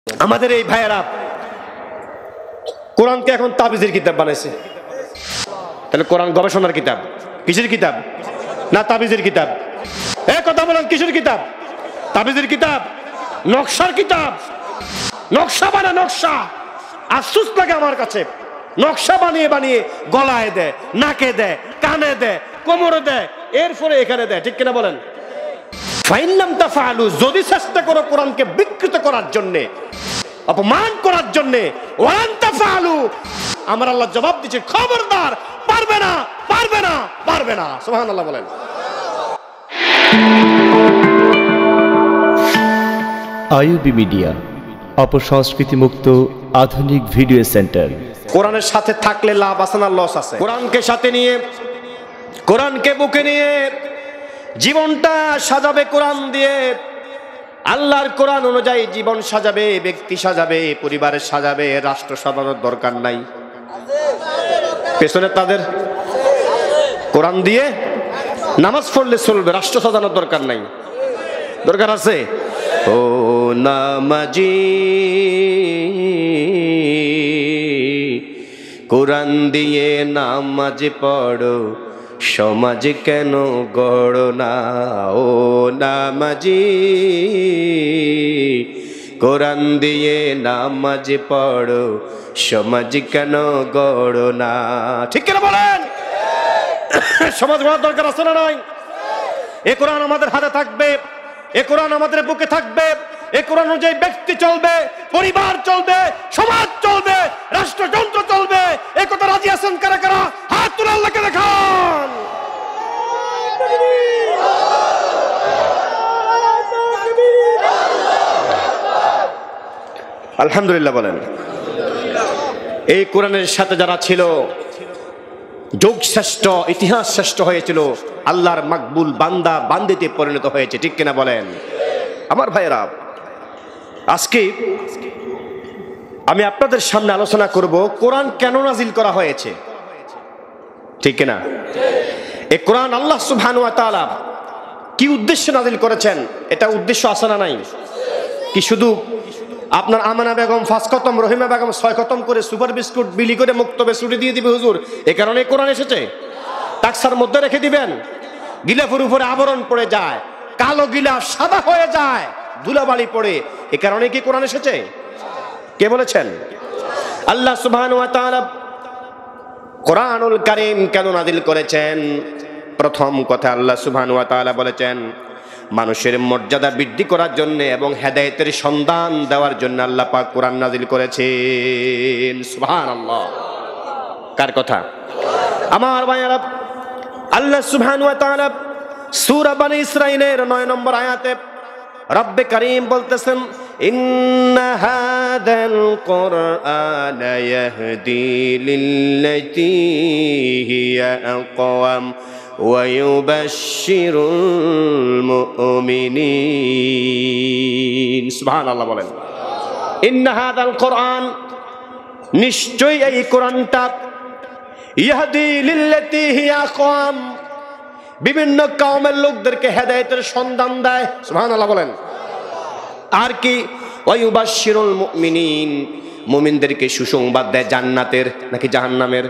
আমাদের এই ভাইয়েরা কোরআনকে এখন তাবিজের কিতাব বানাইছে। তাহলে কোরআন গবেষণার কিতাব, কিসের কিতাব? না তাবিজের কিতাব। এই কথা বলেন, কিসের কিতাব? তাবিজের কিতাব, নকশার কিতাব। নকশা বানায়, নকশা। আফসোস লাগে আমার কাছে, নকশা বানিয়ে বানিয়ে গলায় দেয়, নাকে দেয়, কানে দেয়, কোমরে দেয়, এরপরে এখানে দেয়। ঠিক কিনা বলেন? ফাইনলাম তাফআলু, যদি চেষ্টা করো কোরআনকে বিকৃত করার জন্য, অপমান করার জন্য, ওয়ান তাফআলু, আমার আল্লাহ জবাব দিচ্ছে, খবরদার, পারবে না, পারবে না, পারবে না। সুবহানাল্লাহ বলেন। আইইউবি মিডিয়া, অপসংস্কৃতি মুক্ত আধুনিক ভিডিও সেন্টার। কোরআনের সাথে থাকলে লাভ আছে না লস আছে? কোরআনকে সাথে নিয়ে, কোরআনকে বুকে নিয়ে জীবনটা সাজাবে কোরআন দিয়ে। আল্লাহর কোরআন অনুযায়ী জীবন সাজাবে, ব্যক্তি সাজাবে, পরিবারের সাজাবে, রাষ্ট্র সাজানোর দরকার নাই। পেছনে তাদের কোরআন দিয়ে নামাজ পড়লে চলবে, রাষ্ট্র সাজানোর দরকার নাই। দরকার আছে? ও নামাজি কোরআন দিয়ে নামাজ পড়ো, সমাজ কেন গড়ো না। ও নামাজি কোরআন দিয়ে নামাজ পড়ো, সমাজ কেন গড়ো না। ঠিক কিনা বলেন? সমাজ গড়ার দরকার আছে না নাই? এ কোরআন আমাদের হাতে থাকবে, এ কোরআন আমাদের বুকে থাকবে, এ কোরআন অনুযায়ী ব্যক্তি চলবে, পরিবার চলবে, সমাজ চলবে, রাষ্ট্রযন্ত্র চলবে। এ কথা রাজি আছেন কারা কারা? হাত তুলে আল্লাহকে দেখান। আলহামদুলিল্লাহ বলেন। এই কোরআনের সাথে যারা ছিল, যুগ শ্রেষ্ঠ, ইতিহাস শ্রেষ্ঠ হয়েছিল, আল্লাহর মাকবুল বান্দা বান্দিতে পরিণত হয়েছে। ঠিক কিনা বলেন? আমার ভাইয়েরা, আজকে আমি আপনাদের সামনে আলোচনা করব কোরআন কেন নাজিল করা হয়েছে। ঠিক কিনা? এই কোরআন আল্লাহ সুবহানাহু ওয়া তাআলা কি উদ্দেশ্যে নাজিল করেছেন, এটা উদ্দেশ্য আছে না নাই? কি শুধু আপনার আমানা বেগম 5 খতম, রহিমা বেগম 6 খতম করে সুপার বিস্কুট বিলি করে মুক্তবে ছুটি দিয়ে দিবে হুজুর, এ কারণে কোরআন এসেছে? টাকসার মধ্যে রেখে দিবেন, গিলাফের উপরে আবরণ পড়ে যায়, কালো গিলাফ সাদা হয়ে যায়, ধুলাবালি পড়ে, এ কারণে কি কোরআন এসেছে? কে বলেছেন? আল্লাহ সুবহানাহু ওয়া তাআলা কোরআনুল কারীম কেন নাজিল করেছেন? প্রথম কথা, আল্লাহ সুবহানাহু ওয়া তাআলা বলেছেন মানুষের মর্যাদা বৃদ্ধি করার জন্য এবং হেদায়েতের সন্ধান দেওয়ার জন্য আল্লাহ পাক কোরআন নাজিল করেছেন। সুবহানাল্লাহ। কার কথা? আমার ভাইয়েরা, আল্লাহ সুবহানাহু ওয়া তাআলা সূরা বনী ইসরাঈলের 9 নম্বর আয়াতে রব্বে কারীম বলতেছেন, ইন্না হাযাল কুরআনা ইয়াহদি লিল্লাতী হিয়া আকওয়াম ওয়া ইউবাশশিরুল মুমিনিন। সুবহানাল্লাহ বলেন। ইন্না হাযাল কুরআন, নিশ্চয়ই এই কোরআনটা, ইয়াহদি লিল্লাতী হিয়া আকওয়াম, বিভিন্ন কওমের লোকদেরকে হেদায়েতের সন্ধান দেয়। সুবহানাল্লাহ বলেন। আর কি? ওয়া ইউবাশশিরুল মুমিনিন, মুমিনদেরকে সুসংবাদ দেয় জান্নাতের নাকি জাহান্নামের।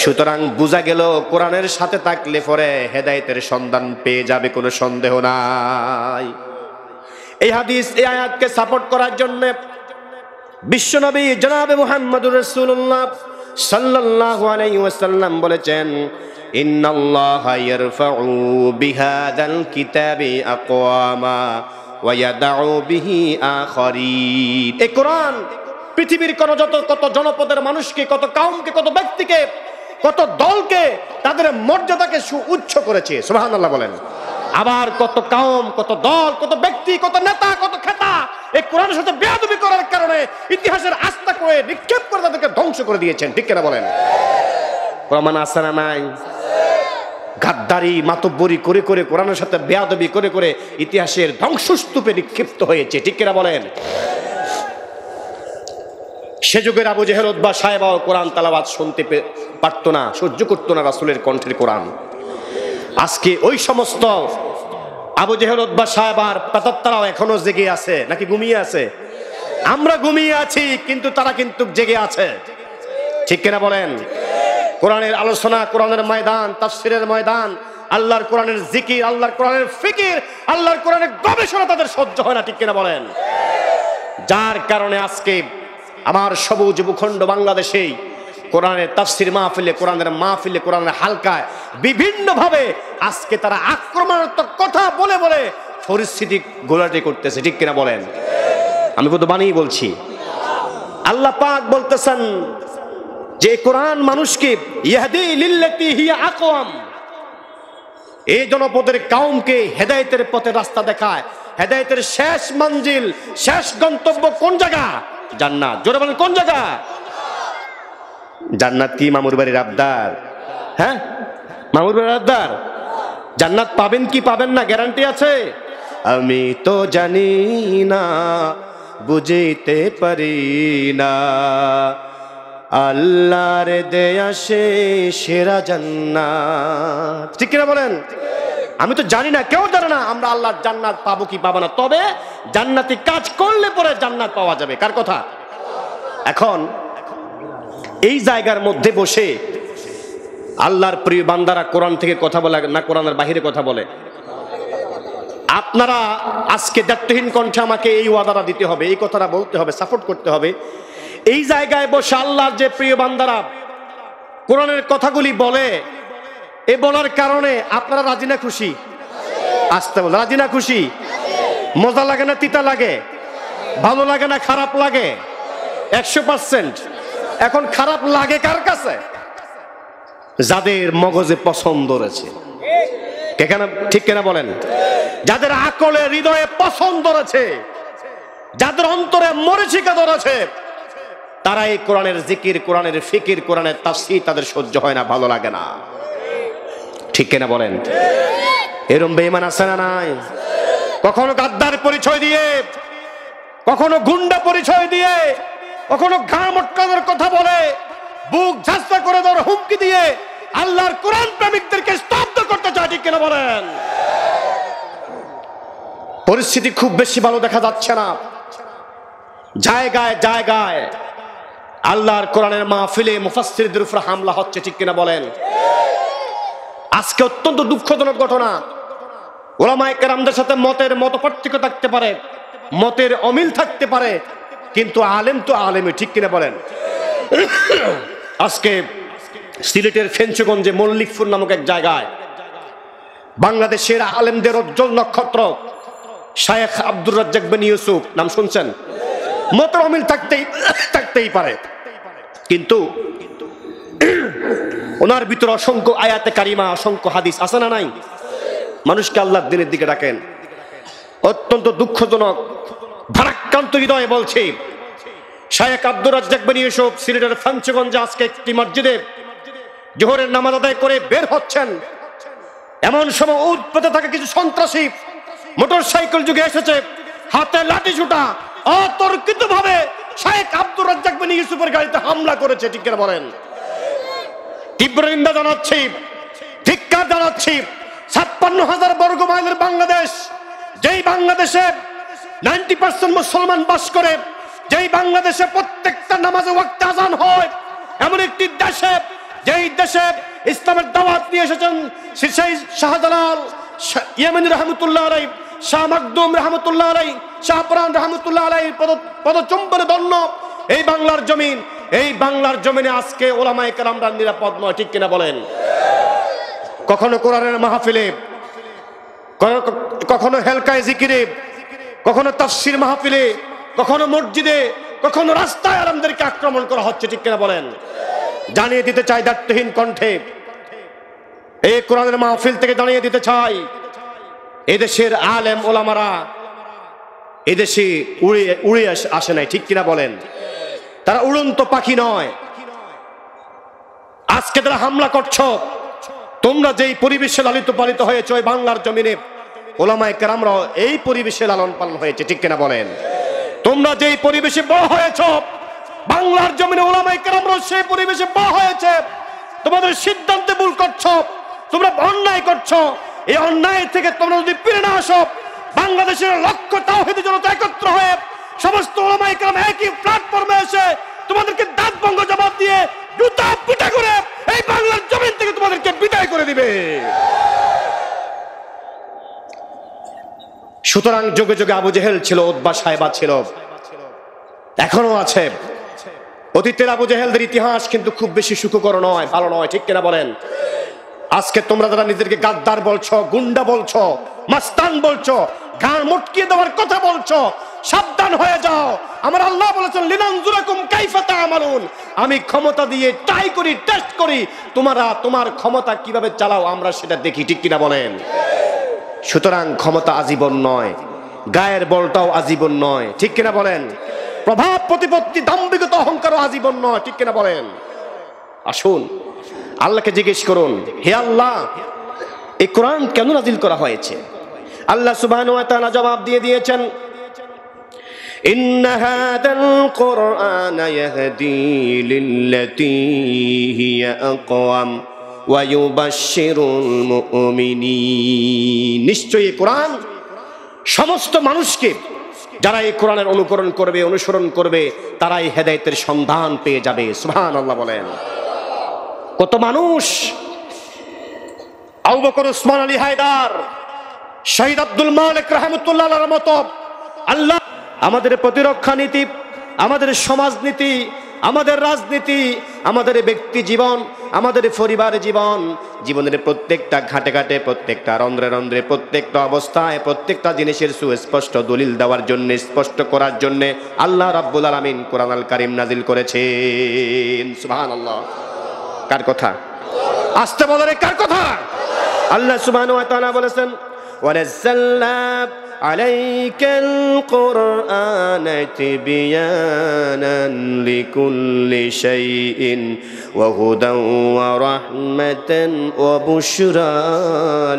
সুতরাং বোঝা গেল কোরআনের সাথে থাকলে পরে হেদায়েতের সন্ধান পেয়ে যাবে, কোনো সন্দেহ নাই। এই হাদিস, এই আয়াতকে সাপোর্ট করার জন্য বিশ্বনবী জনাবে মুহাম্মদুর রাসূলুল্লাহ সাল্লাল্লাহু আলাইহি ওয়াসাল্লাম বলেছেন, ইন্নাল্লাহা ইয়ারফাউ বিহাদাল কিতাবি আকওয়ামা ওয়া ইয়াদউ বিহি আখারিন। এই কোরআন পৃথিবীর কত জনপদের মানুষকে, কত কওমকে, কত ব্যক্তিকে, কত দলকে, তাদের মর্যাদাকে সুউচ্চ করেছে। সুবহানাল্লাহ বলেন। আবার কত কওম, কত দল, কত ব্যক্তি, কত নেতা, কত খেতা এই কোরআনের সাথে বেয়াদবি করার কারণে ইতিহাসের আস্থা করে নিক্ষেপ করে তাদেরকে ধ্বংস করে দিয়েছেন। ঠিক কিনা বলেন? প্রমাণ আছে না নাই? গাদ্দারি মাতব্বরি করে করে, কোরআনের সাথে বেয়াদবি করে করে ইতিহাসের ধ্বংসস্তূপে নিক্ষিপ্ত হয়েছে। ঠিক কিনা বলেন? সে যুগের আবু জেহেল, উতবা, সায়বাও কোরআন তেলাওয়াত শুনতে পারতো না, সহ্য করতো না রাসূলের কণ্ঠের কোরআন। আজকে ওই সমস্ত আবু জেহেল, উতবা, সায়বার প্রেতাত্মারাও এখনো জেগে আছে নাকি ঘুমিয়ে আছে? আমরা ঘুমিয়ে আছি কিন্তু তারা কিন্তু জেগে আছে, ঠিক কিনা বলেন? কোরআনের আলোচনা, কোরআনের ময়দান, তাফসীরের ময়দান, আল্লাহর কোরআনের জিকির, আল্লাহর কোরআনের ফিকির, আল্লাহর কোরআনের গবেষণা তাদের সহ্য হয় না, ঠিক কিনা বলেন? যার কারণে আজকে আমার সবুজ ভূখণ্ড বাংলাদেশেই কোরআনের তাফসীর মাহফিলে, কোরআনের মাহফিলে, কোরআনের হালকায় বিভিন্নভাবে আজকে তারা আক্রমণাত্মক কথা বলে বলে পরিস্থিতি গোলাটি করতেছে, ঠিক কিনা বলেন? আমি কত বানিয়ে বলছি। আল্লাহ পাক বলতেছেন যে কোরআন মানুষকে ইয়াহদি লিল্লাতি হিয়া আকওয়াম, এই জনপদের কাউমকে হেদায়েতের পথে রাস্তা দেখায়। হেদায়েতের শেষ মঞ্জিল, শেষ গন্তব্য কোন জায়গা? জান্নাত। জোরে বলেন কোন জায়গা? জান্নাত কি মামুর বাড়ির আবদার? হ্যাঁ, মামুর বাড়ির আবদার। জান্নাত পাবেন কি পাবেন না গ্যারান্টি আছে? আমি তো জানি না, বুঝিতে পারি না, আল্লাহর দেয়া সে সেরা জান্নাত, ঠিক কিনা বলেন? আমি তো জানি না, কেউ জানে না আমরা আল্লাহর জান্নাত পাবো কি পাবো না, তবে জান্নাতি কাজ করলে পরে জান্নাত পাওয়া যাবে। কার কথা? এখন এই জায়গার মধ্যে বসে আল্লাহর প্রিয় বান্দারা কোরআন থেকে কথা বলে না কোরআনের বাহিরে কথা বলে? আপনারা আজকে দায়িত্বহীন কণ্ঠে আমাকে এই ওয়াদাটা দিতে হবে, এই কথাটা বলতে হবে, সাপোর্ট করতে হবে। এই জায়গায় বসে আল্লাহর যে প্রিয় বান্দারা কোরআনের কথাগুলি বলে, এ বলার কারণে আপনারা রাজি না খুশি? আসতে বল, রাজি না খুশি? মজা লাগে না তিতা লাগে? ভালো লাগে না খারাপ লাগে? 100%। এখন খারাপ লাগে কার কাছে? যাদের মগজে পছন্দ রয়েছে, ঠিক কেনা বলেন? যাদের আকলে হৃদয়ে পছন্দ রয়েছে, যাদের অন্তরে মরিচিকা ধরেছে, তারা এই কোরআনের জিকির, কোরআনের ফিকির, কোরআনের তাফসীর তাদের সহ্য হয় না, ভালো লাগে না, ঠিক কিনা বলেন? এরম বেঈমান আছে না নাই? কখনো গাদ্দার পরিচয় দিয়ে, কখনো গুন্ডা পরিচয় দিয়ে, কখনো ঘা মটকানোর কথা বলে, বুক ঝাঁসা করে দেওয়ার হুমকি দিয়ে আল্লাহর কোরআন প্রেমিকদেরকে স্তব্ধ করতে চায়, ঠিক কিনা বলেন? পরিস্থিতি খুব বেশি ভালো দেখা যাচ্ছে না। জায়গায় জায়গায় আল্লাহর কোরআনের মাহফিলে মুফাসসিরদের উপর হামলা হচ্ছে, ঠিক কিনা বলেন? আজকে অত্যন্ত দুঃখজনক ঘটনা। উলামায়ে কেরামদের সাথে মতের মতপার্থক্য থাকতে পারে, মতের অমিল থাকতে পারে, কিন্তু আলেম তো আলেমই, ঠিক কিনা বলেন? আজকে সিলেটের ফেঞ্চগঞ্জে মল্লিকপুর নামক এক জায়গায় বাংলাদেশের আলেমদের উজ্জ্বল নক্ষত্র শায়েখ আব্দুর রাজ্জাক বিন ইউসুফ, নাম শুনছেন? মতের অমিল থাকতেই পারে, কিন্তু ওনার ভিতরে অসংখ্য আয়াতে কারিমা, অসংখ্য হাদিস আছে না নাই? মানুষকে আল্লাহর দ্বীনের দিকে ডাকেন। অত্যন্ত দুঃখজনক, ভারাক্রান্ত হৃদয়ে বলছি, শায়েখ আব্দুর রাজ্জাক বিন ইউসুফ সিলেটের ফেঞ্চগঞ্জে আজকে একটি মসজিদে জোহরের নামাজ আদায় করে বের হচ্ছেন, এমন সময় উৎপেতে থাকা কিছু সন্ত্রাসী মোটরসাইকেল যুগে এসেছে, হাতে লাঠি ছোটা অতর্কিত ভাবে শায়েখ আব্দুর রাজ্জাক বিন ইউসুফের গাড়িতে হামলা করেছে, ঠিক করে বলেন? তীব্র নিন্দা জানাচ্ছি, ধিক্কার জানাচ্ছি। 56,000 বর্গ মাইলের বাংলাদেশ, যেই বাংলাদেশে 90% মুসলমান বাস করে, যেই বাংলাদেশে প্রত্যেকটা নামাজে ওয়াক্তে আযান হয়, এমন একটি দেশে, যেই দেশে ইসলামের দাওয়াত নিয়ে এসেছেন সেই শাহজালাল ইয়েমেনি রহমতুল্লাহ আলাইহি, শাহ মাকদুম রহমতুল্লাহ আলাইহি, শাহ পরান রহমতুল্লাহ আলাইহি পদচুম্বনে ধন্য এই বাংলার জমিন, এই বাংলার জমিনে আজকে উলামায়ে কেরামরা নিরাপদ নয়, ঠিক কিনা বলেন? কখনো কোরআনের মাহফিলে, কখনো হেলকায়ে জিকিরে, কখনো তাফসীর মাহফিলে, কখনো মসজিদে, কখনো রাস্তায় আলেমদেরকে আক্রমণ করা হচ্ছে, ঠিক কিনা বলেন? জানিয়ে দিতে চাই দায়িত্বহীন কণ্ঠে, এই কোরআনের মাহফিল থেকে জানিয়ে দিতে চাই, এদেশের আলেম ওলামারা এদেশে উড়ে আসে নাই, ঠিক কিনা বলেন? তারা উড়ন্ত পাখি নয়। আজকে তারা হামলা করছো, তোমরা যেই পরিবেশে লালিত পালিত হয়েছে ওই বাংলার জমিনে ওলামায়ে কেরামরা এই পরিবেশে লালন পালন হয়েছে, ঠিক কিনা বলেন? তোমরা যেই পরিবেশে বড় হয়েছ বাংলার জমিনে ওলামায়ে কেরামরা সেই পরিবেশে বড় হয়েছে। তোমাদের সিদ্ধান্তে ভুল করছো, তোমরা অন্যায় করছো। এই অন্যায় থেকে তোমরা যদি ফিরে না আসো, বাংলাদেশের লক্ষ তাওহীদি জনতা একত্র হয়ে সমস্ত ওলামায়ে কেরাম একই প্ল্যাটফর্মে এসে তোমাদেরকে দাঁত ভঙ্গ জবাব দিয়ে জুতা পিটা করে এই বাংলার জমিন থেকে তোমাদেরকে বিদায় করে দিবে। সুতরাং যুগে যুগে আবু জেহেল ছিল, উতবা সাহেবা ছিল, এখনো আছে। অতীতের আবু জেহেলদের ইতিহাস কিন্তু খুব বেশি সুখকর নয়, ভালো নয়, ঠিক কিনা বলেন? আজকে তোমরা যারা নিজেদেরকে গাদ্দার বলছো, গুন্ডা বলছো, মাস্তান বলছো, গান মটকিয়ে দেওয়ার কথা বলছো, সাবধান হয়ে যাও। আমার আল্লাহ বলেছেন লিনানজুরাকুম কাইফা তা'মালুন, আমি ক্ষমতা দিয়ে ট্রাই করি, টেস্ট করি, তোমার ক্ষমতা কিভাবে চালাও আমরা সেটা দেখি, ঠিক কিনা বলেন? সুতরাং ক্ষমতা আজীবন নয়, গায়ের বলটাও আজীবন নয়, ঠিক কিনা বলেন? প্রভাব প্রতিপত্তি দাম্ভিকতা অহংকারও আজীবন নয়, ঠিক কিনা বলেন? আসুন আল্লাহকে জিজ্ঞেস করুন, হে আল্লাহ এই কোরআন কেন নাজিল করা হয়েছে? আল্লাহ সুবহানাহু ওয়া তাআলা জবাব দিয়ে দিয়েছেন, ইন্না হাদাল কুরআনা ইয়াহদি লিল্লাতী হিয়া আকওয়াম ওয়া ইউবাশশিরুল মুমিনিন, নিশ্চয়ই কোরআন সমস্ত মানুষকে, যারা এই কোরআনের অনুকরণ করবে, অনুসরণ করবে, তারাই হেদায়েতের সন্ধান পেয়ে যাবে। সুবহানাল্লাহ বলেন। কত মানুষ, আবু বকর, উসমান আলী হায়দার, শহীদ আব্দুল মালিক রাহমাতুল্লাহ আলাইহির মতো আল্লাহ আমাদের প্রতিরক্ষা নীতি, আমাদের সমাজনীতি, আমাদের রাজনীতি, আমাদের ব্যক্তি জীবন, আমাদের পরিবার জীবন, জীবনের প্রত্যেকটা ঘাটে ঘাটে, প্রত্যেকটা রন্ধ্রে রন্ধ্রে, প্রত্যেকটা অবস্থায়, প্রত্যেকটা জিনিসের সুস্পষ্ট দলিল দেওয়ার জন্য, স্পষ্ট করার জন্য আল্লাহ রাব্বুল আলামিন কোরআন আল কারীম নাজিল করেছেন। সুবহানাল্লাহ। কার কথা? আসতে বলেন, কার কথা? আল্লাহ সুবহানাহু ওয়া তাআলা বলেছেন, ওয়ানাজ্জালনা আলাইকাল কুরআনা তিবয়ানান লিকুল্লি শাইইন ওয়া হুদান ওয়া রাহমাতান ওয়া বুশরা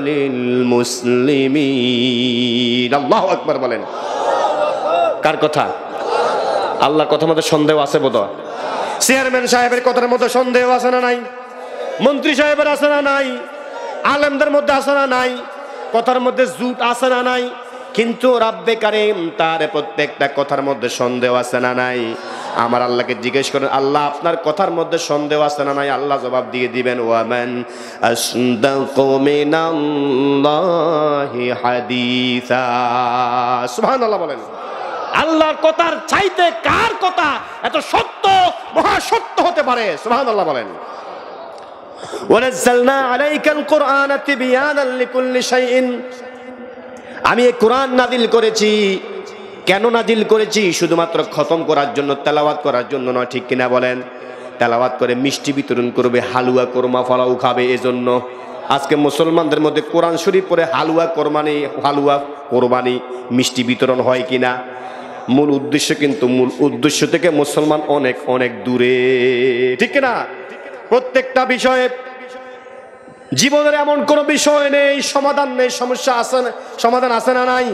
লিল মুসলিমিন। আল্লাহু আকবার বলেন। কার কথা? আল্লাহর কথার মধ্যে সন্দেহ আছে বোধহয়? চেয়ারম্যান সাহেবের কথার মধ্যে সন্দেহ আছে না নাই? মন্ত্রী সাহেবের আছে না নাই? আলেমদের মধ্যে আছে না নাই? কথার মধ্যে জুট আছে না নাই? কিন্তু রাব্বে কারীম তার প্রত্যেকটা কথার মধ্যে সন্দেহ আছে না নাই? আমার আল্লাহকে জিজ্ঞেস করেন, আল্লাহ আপনার কথার মধ্যে সন্দেহ আছে না নাই? আল্লাহ জবাব দিয়ে দিবেন, ওয়ামান আসদাকু মিনাল্লাহি হাদিসা। সুবহানাল্লাহ বলেন। আল্লাহর কথার চাইতে কার কথা এত সত্য, মহাসত্য হতে পারে? সুবহানাল্লাহ বলেন। ওয়ানাজ্জালনা আলাইকাল কুরআনা তিবয়ানান লিকুল্লি শাইইন, আমি এই কোরআন নাজিল করেছি। কেন নাজিল করেছি? শুধুমাত্র খতম করার জন্য, তেলাওয়াত করার জন্য নয়, ঠিক কিনা বলেন? তেলাওয়াত করে মিষ্টি বিতরণ করবে, হালুয়া কোরমা ফলাও খাবে, এজন্য আজকে মুসলমানদের মধ্যে কোরআন শরীফ পড়ে হালুয়া কোরবানি মিষ্টি বিতরণ হয় কিনা? মূল উদ্দেশ্য কিন্তু, মূল উদ্দেশ্য থেকে মুসলমান অনেক অনেক দূরে, ঠিক কিনা? প্রত্যেকটা বিষয়ে জীবনের এমন কোন বিষয় নেই সমাধান নেই, সমস্যা আছে, সমাধান আছে না নাই?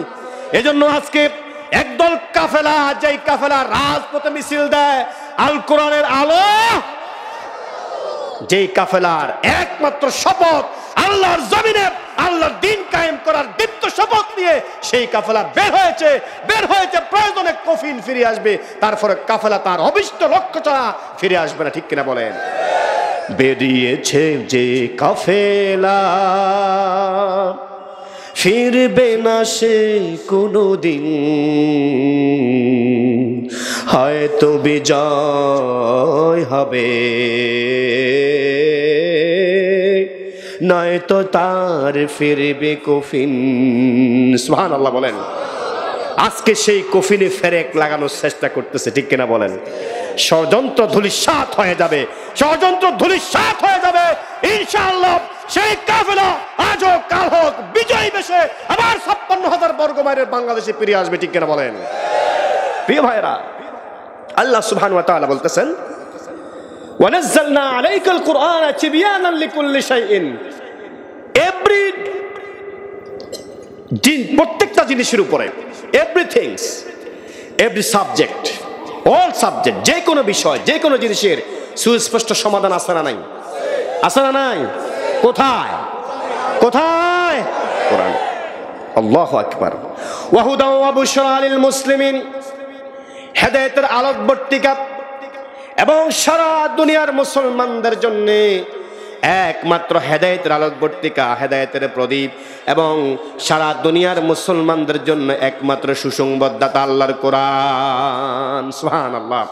এজন্য আজকে একদল কাফেলা, যেই কাফেলা রাজপথে মিছিল দেয় আল কোরআনের আলো, যেই কাফেলার একমাত্র শপথ আল্লাহর জমিনে আল্লাহর দ্বীন কায়েম করার দীপ্ত শপথ নিয়ে সেই কাফেলা বের হয়েছে প্রয়োজনে কফিন ফিরে আসবে, তারপরে কাফেলা তার অভিষ্ট লক্ষ্য ছাড়া ফিরে আসবে না, ঠিক কিনা বলেন? বেরিয়েছে যে কাফেলা ফিরবে না সে কোনোদিন, হয়তো বিজয় হবে নয়তো তার ফিরবে কফিন। সুবহানাল্লাহ বলেন। আজকে সেই কফিনে ফেরেক লাগানোর চেষ্টা করতেছে, ঠিক কিনা বলেন? ষড়যন্ত্র ধূলিসাৎ হয়ে যাবে, ষড়যন্ত্র ধূলিসাৎ হয়ে যাবে ইনশাআল্লাহ। সেই কাফেলা আজ হোক কাল হোক বিজয়ী বেশে আবার ৫৬,০০০ বর্গ মাইলের বাংলাদেশে ফিরে আসবে, ঠিক কিনা বলেন? প্রিয় ভাইরা, আল্লাহ সুবহানাহু ওয়া তাআলা বলতেছেন, ওয়ানাজ্জালনা আলাইকাল কুরআনা তিবয়ানান লিকুল্লি শাইইন, এভরি প্রত্যেকটা জিনিসের উপরে, everythings, every subject, all subject, যে কোনো বিষয়, যে কোনো জিনিসের সুস্পষ্ট সমাধান আছে না নাই? আছে না নাই? কোথায়? কোথায়? কোরআন। আল্লাহু আকবার। ওয়া হুদাও ওয়া বুশরা লিল মুসলিমিন, হেদায়েতের আলোকবর্তিকা এবং সারা দুনিয়ার মুসলমানদের জন্য একমাত্র হেদায়েতের আলোকবর্তিকা, হেদায়েতের প্রদীপ এবং সারা দুনিয়ার মুসলমানদের জন্য একমাত্র সুসংবাদদাতা আল্লাহর কোরআন। সুবহানাল্লাহ।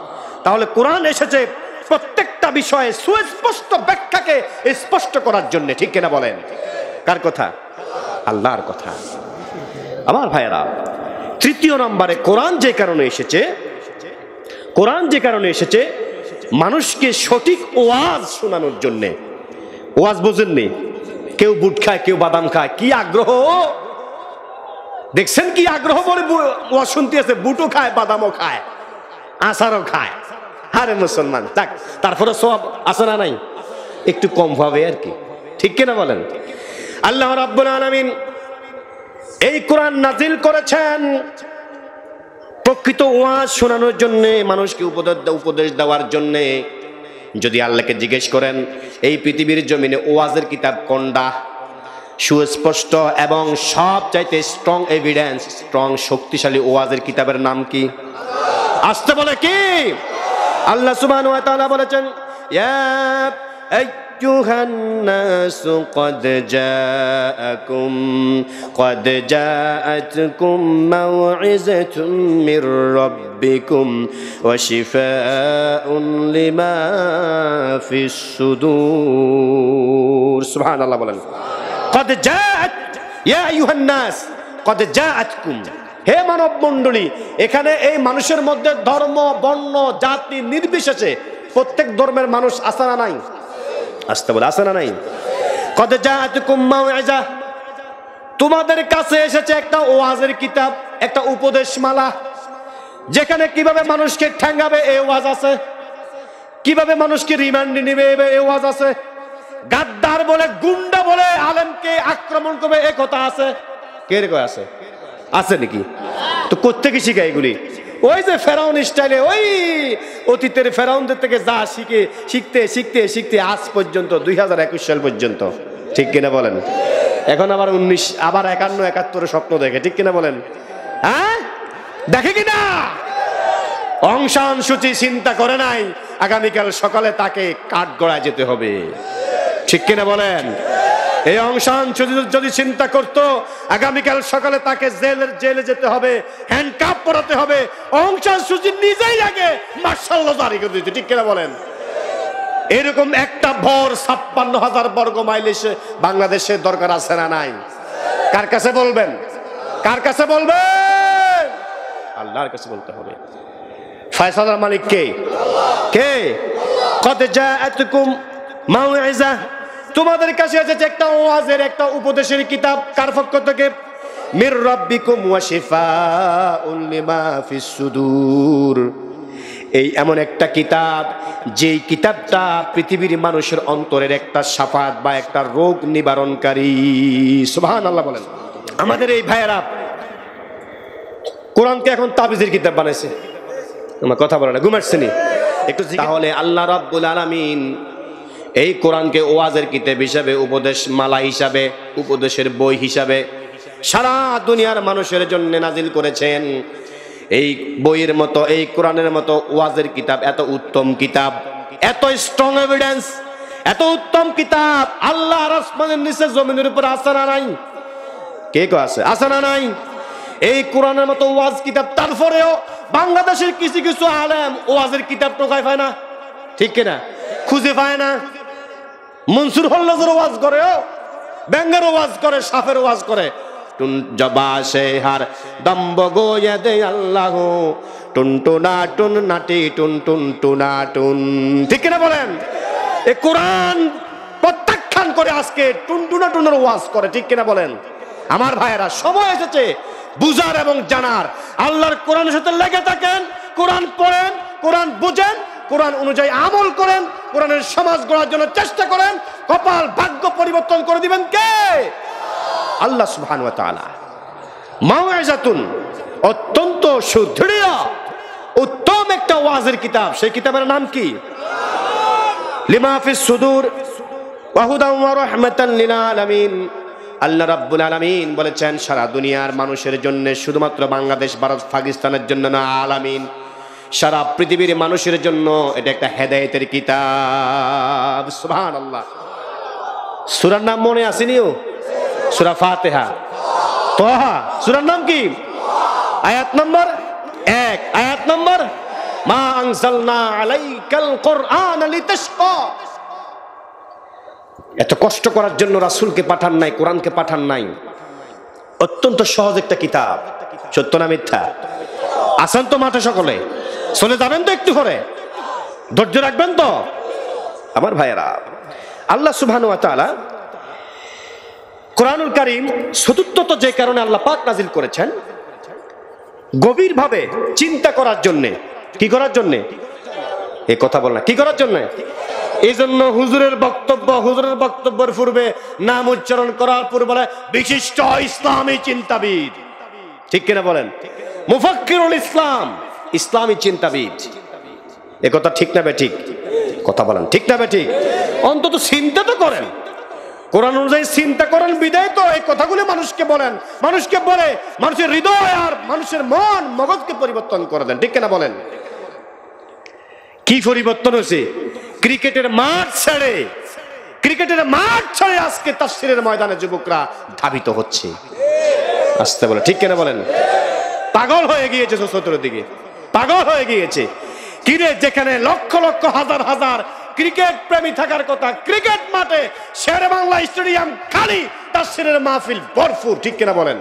তাহলে কোরআন এসেছে প্রত্যেকটা বিষয়ে সুস্পষ্ট ব্যাখ্যাকে স্পষ্ট করার জন্য, ঠিক কিনা বলেন? কার কথা? আল্লাহর কথা। আমার ভাইয়েরা, তৃতীয় নম্বরে কোরআন যে কারণে এসেছে, কোরআন যে কারণে এসেছে মানুষকে সঠিক ওয়াজ শোনানোর জন্য। ওয়াজ বোঝেননি? কেউ বুট খায়, কেউ বাদাম খায়, কি আগ্রহ দেখছেন, কি আগ্রহ বলে ওয়াজ শুনতে আছে। বুটও খায়, বাদামও খায়, আচারও খায়। আরে মুসলমান থাক, তারপরে সব আছে না নাই? একটু কম ভাবে আর কি, ঠিক কিনা বলেন? আল্লাহ রাব্বুল আলামিন এই কোরআন নাজিল করেছেন প্রকৃত ওয়াজ শোনানোর জন্য, মানুষকে উপদেশ দেওয়ার জন্য। যদি আল্লাহকে জিজ্ঞেস করেন এই পৃথিবীর জমিনে ওয়াজের কিতাব কোনটা, সুস্পষ্ট এবং সবচাইতে স্ট্রং এভিডেন্স, স্ট্রং শক্তিশালী ওয়াজের কিতাবের নাম কি? আসতে বলে কি? আল্লাহ সুবহানাহু ওয়া তাআলা বলেছেন, ইয়া আইয়ুহান নাস ক্বাদ জাআতকুম মাউইযাতুম মির রাব্বিকুম ওয়া শিফাউন লিমা ফিস সুদূর। সুবহানাল্লাহ বলেন। ক্বাদ জাআত, ইয়া আইয়ুহান নাস ক্বাদ জাআতকুম, হে মানব মণ্ডলী। এখানে এই মানুষের মধ্যে ধর্ম, বর্ণ, জাতি নির্বিশেষে প্রত্যেক ধর্মের মানুষ আছে না নাই? আসতে বলে আছে না নাই? কদ জাআতুকুম মাউইযা, তোমাদের কাছে এসেছে একটা ওয়াজের কিতাব, একটা উপদেশমালা, যেখানে কিভাবে মানুষকে ঠ্যাঙ্গাবে এই ওয়াজ আছে, কিভাবে মানুষকে রিমান্ডে নেবে এই ওয়াজ আছে, গাদ্দার বলে, গুন্ডা বলে আলেমকে আক্রমণ করবে এই কথা আছে। কে রে কয় আছে? আছে নাকি? তো কোত্থেকে শিখে এগুলি? ওই যে ফেরাউন স্টাইলে, ওই অতীতের ফেরাউনদের থেকে যা শিখতে শিখতে শিখতে আজ পর্যন্ত 2021 সাল পর্যন্ত, ঠিক কিনা বলেন? এখন আবার 19, আবার 51, 71 স্বপ্ন দেখে, ঠিক কিনা বলেন? হ্যাঁ, দেখে কিনা? অং সান সূচি চিন্তা করে নাই আগামীকাল সকালে তাকে কাঠগড়ায় যেতে হবে, ঠিক কিনা বলেন? এই অং সান সূচি যদি চিন্তা করতো আগামীকাল সকালে তাকে জেলে যেতে হবে, হ্যান্ডকাপ পরাতে হবে, অং সান সূচি নিজেই আগে মার্শাল ল জারি করে দিত, ঠিক কিনা বলেন? এরকম একটা ভর 56,000 বর্গ মাইল এসে বাংলাদেশের দরকার আছে না নাই? কার কাছে বলবেন? কার কাছে বলবেন? আল্লাহর কাছে বলতে হবে। ফয়সালার মালিক কে? কে? কদ জাআতুকুম মাউইযা, তোমাদের কাছে এসেছে একটা ওয়াজের, একটা উপদেশের কিতাব। কার পক্ষ থেকে? মির রাব্বিকুম ওয়া শিফাউন লিমা ফিস সুদূর। এই এমন একটা কিতাব, যেই কিতাবটা পৃথিবীর মানুষের অন্তরের একটা শাফাত বা একটা রোগ নিবারণকারী। সুবহানাল্লাহ বলেন। আমাদের এই ভাইয়েরা কোরআনকে এখন তাবিজের কিতাব বানাইছে। আমার কথা বলে না, ঘুমাচ্ছেনি একটু? তাহলে আল্লাহ রাব্বুল আলামিন এই কোরআনকে ওয়াজের কিতাব হিসাবে, উপদেশ মালা হিসাবে, উপদেশের বই হিসাবে সারা দুনিয়ার মানুষের জন্য নাজিল করেছেন। এই বইয়ের মতো, এই কোরআনের মতো ওয়াজের কিতাব, এত উত্তম কিতাব, এত স্ট্রং এভিডেন্স, এত উত্তম কিতাব আল্লাহর আসমানের নিচে জমিনের উপর আছে না নাই? কে কো আছে? আছে না নাই? এই কোরআনের মতো ওয়াজ কিতাব, তারপরেও বাংলাদেশের কিছু কিছু আলেম ওয়াজের কিতাব টোকায় পায় না, ঠিক কিনা? খুঁজে পায় না। মনসুর হল্লাজের ওয়াজ করে, ব্যাঙ্গের ওয়াজ করে, সাফের ওয়াজ করে। টুন জবা সে হার দম্ব গোয়ে দে আল্লাহ, টুন টুনা টুন নাটি টুন টুন টুনা টুন, ঠিক কিনা বলেন? এই কোরআন প্রত্যাখ্যান করে আজকে টুন টুনা টুনের ওয়াজ করে, ঠিক কিনা বলেন? আমার ভাইয়েরা, সময় এসেছে বুঝার এবং জানার। আল্লাহর কোরআনের সাথে লেগে থাকেন, কোরআন পড়েন, কোরআন বুঝেন, কোরআন অনুযায়ী আমল করেন, কোরআনের সমাজ গড়ার জন্য চেষ্টা করেন। কপাল ভাগ্য পরিবর্তন করে দিবেন কে? আল্লাহ সুবহানাহু ওয়া তাআলা। মাউইযাতুন, অত্যন্ত সুদৃঢ় উত্তম একটা ওয়াজের কিতাব। সেই কিতাবের নাম কি? লিমা ফিস সুদূর ওয়া হুদান ওয়া রাহমাতান লিল আলামিন। আল্লাহ রাব্বুল আলামিন বলেছেন সারা দুনিয়ার মানুষের জন্য, শুধুমাত্র বাংলাদেশ, ভারত, পাকিস্তানের জন্য না, আলামিন সারা পৃথিবীর মানুষের জন্য এটা একটা হেদায়েতের কিতাব। সুবহানাল্লাহ। সূরার নাম মনে আসেনিও? সূরা ফাতিহা। তাহা সূরার নাম কি? আয়াত নম্বর 1, আয়াত নম্বর মা আনজালনা আলাইকাল কুরআন লিতাশকা। এত কষ্ট করার জন্য রাসূলকে পাঠান নাই, কোরআনকে পাঠান নাই। অত্যন্ত সহজ একটা কিতাব। সত্য না মিথ্যা? আসান তো মাঠে সকলে চলে যাবেন তো, একটু করে ধৈর্য রাখবেন তো আমার ভাইয়েরা। আল্লাহ সুবহানাহু ওয়া তাআলা কোরআনুল কারীম চতুর্থত যে কারণে আল্লাহ পাক নাজিল করেছেন, গভীরভাবে চিন্তা করার জন্য। কি করার জন্য? এই কথা বল না, কি করার জন্য? এই জন্য হুজুরের বক্তব্যের পূর্বে নাম উচ্চারণ করার পূর্বে বলে বিশিষ্ট ইসলামী চিন্তাবিদ। ঠিক কিনা বলেন? মুফাক্কিরুল ইসলাম, ইসলামী চিন্তাবিদ। এ কথা ঠিক না বেঠিক? কথা বলেন ঠিক না বেঠিক? অন্তত চিন্তা তো করেন, কোরআন অনুযায়ী চিন্তা করেন, বিদায় তো এই কথাগুলো মানুষকে বলেন, মানুষকে বলে মানুষের হৃদয় আর মানুষের মন মগজকে পরিবর্তন করে দেন। ঠিক কিনা বলেন? কি পরিবর্তন হয়েছে? ক্রিকেটের মাঠ ছেড়ে আজকে তাফসীরের ময়দানে যুবকরা ধাবিত হচ্ছে। আসতে বলে ঠিক কিনা বলেন? পাগল হয়ে গিয়েছে, চতুর্দিকে পাগল হয়ে গিয়েছে। কিরে, যেখানে লক্ষ লক্ষ হাজার হাজার ক্রিকেট প্রেমী থাকার কথা, ক্রিকেট মাঠে শেরে বাংলা স্টেডিয়াম খালি, তাফসীরের মাহফিল ভরপুর। ঠিক কিনা বলেন?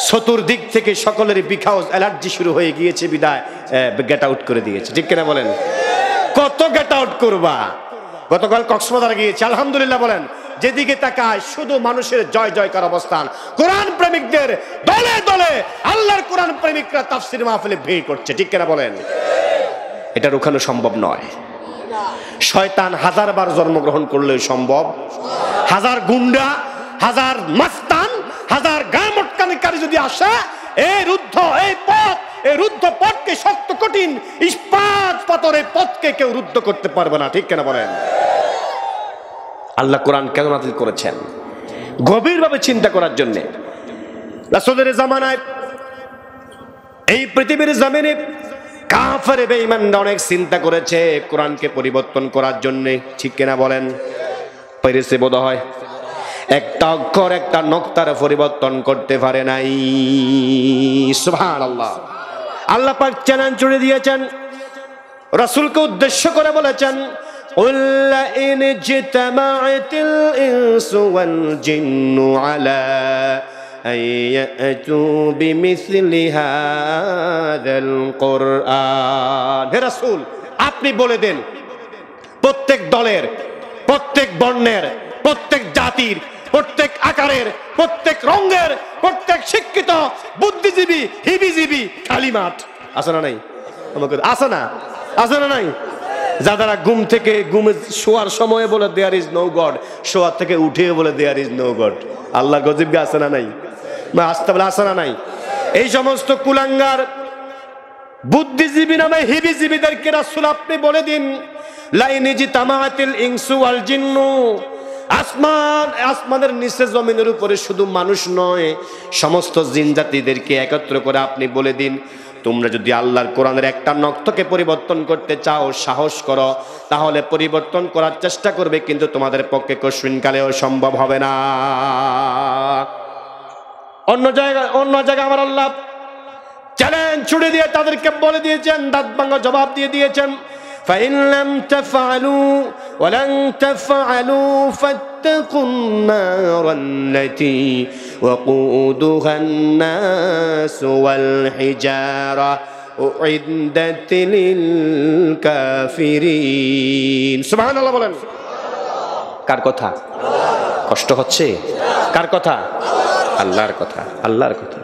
চতুর্দিক থেকে সকলেরই বিখাউজ অ্যালার্জি শুরু হয়ে গিয়েছে, বিদায় গেট আউট করে দিয়েছে। ঠিক কিনা বলেন? কত গেট আউট করবা? গতকাল কক্সবাজার গিয়েছে, আলহামদুলিল্লাহ বলেন, যেদিকে তাকায় শুধু মানুষের জয় জয়কার অবস্থান। কোরআন প্রেমিকদের দলে দলে আল্লাহর কোরআন প্রেমিকরা তাফসীর মাহফিলে ভিড় করছে। ঠিক কিনা বলেন? এটা রুখানো সম্ভব নয়। শয়তান হাজারবার জন্মগ্রহণ করলেও সম্ভব, হাজার গুন্ডা, হাজার মাস্তান, হাজার গায়ে মটকানিকারী যদি আসে, এই রুদ্ধ পথকে, শক্ত কঠিন ইস্পাত পাথরের পথকে কেউ রুদ্ধ করতে পারবে না। ঠিক কেন বলেন? আল্লাহ কোরআন কেন নাযিল করেছেন? গভীরভাবে চিন্তা করার জন্য। রাসূলের জামানায় এই পৃথিবীর জমিনে কাফের বেঈমানরা অনেক চিন্তা করেছে কোরআনকে পরিবর্তন করার জন্য। ঠিক কিনা বলেন? পেরেছে বোধ হয়। একটা অক্ষর, একটা নক্তার পরিবর্তন করতে পারে নাই। সুবহানাল্লাহ। আল্লাহ পাক চ্যালেঞ্জ ছুড়ে দিয়েছেন, রাসূলকে উদ্দেশ্য করে বলেছেন, قُلْ إِنِ اجْتَمَعَتِ الْإِنسُ وَالْجِنُّ عَلَىٰ أَن يَأْتُوا بِمِثْلِ هَٰذَا الْقُرْآنِ। হে রাসূল, আপনি বলে দেন, প্রত্যেক দলের, প্রত্যেক বর্ণের, প্রত্যেক জাতির, প্রত্যেক আকারের, প্রত্যেক রঙের, প্রত্যেক শিক্ষিত, বুদ্ধিজীবী, হিবিজীবী খালি মাঠ আছে না নাই? আমাকে আছে না? আছে না নাই? যারা ঘুমে শোয়ার সময় বলে দেয়ার ইজ নো গড, শোয়ার থেকে উঠে বলে দেয়ার ইজ নো গড। আল্লাহ গজীব আছে না নাই? আসতে বলে আছে না নাই? এই সমস্ত কুলাঙ্গার বুদ্ধিজীবী নামে হিবিজীবীদেরকে রাসূল আপনি বলে দিন, লাইনিজি তামাতিল ইনসু ওয়াল জিন্নু, আসমানের নিচে জমিনের উপরে শুধু মানুষ নয়, সমস্ত জিন জাতিদেরকে একত্র করে আপনি বলে দিন, তোমরা যদি আল্লাহর কোরআনের একটা নক্তকে পরিবর্তন করতে চাও, সাহস করো, তাহলে পরিবর্তন করার চেষ্টা করবে, কিন্তু তোমাদের পক্ষে কশিনকালেও সম্ভব হবে না। অন্য জায়গায় আমার আল্লাহ চ্যালেঞ্জ ছুড়ে দিয়ে তাদেরকে বলে দিয়েছেন, দাঁত ভাঙা জবাব দিয়ে দিয়েছেন, فإن لم تفعلوا ولن تفعلوا فاتقوا النار التي وقودها الناس والحجارة أعدت للكافرين। سبحان الله বলেন। কার কথা? কষ্ট হচ্ছে? কার কথা? আল্লাহর কথা, আল্লাহর কথা।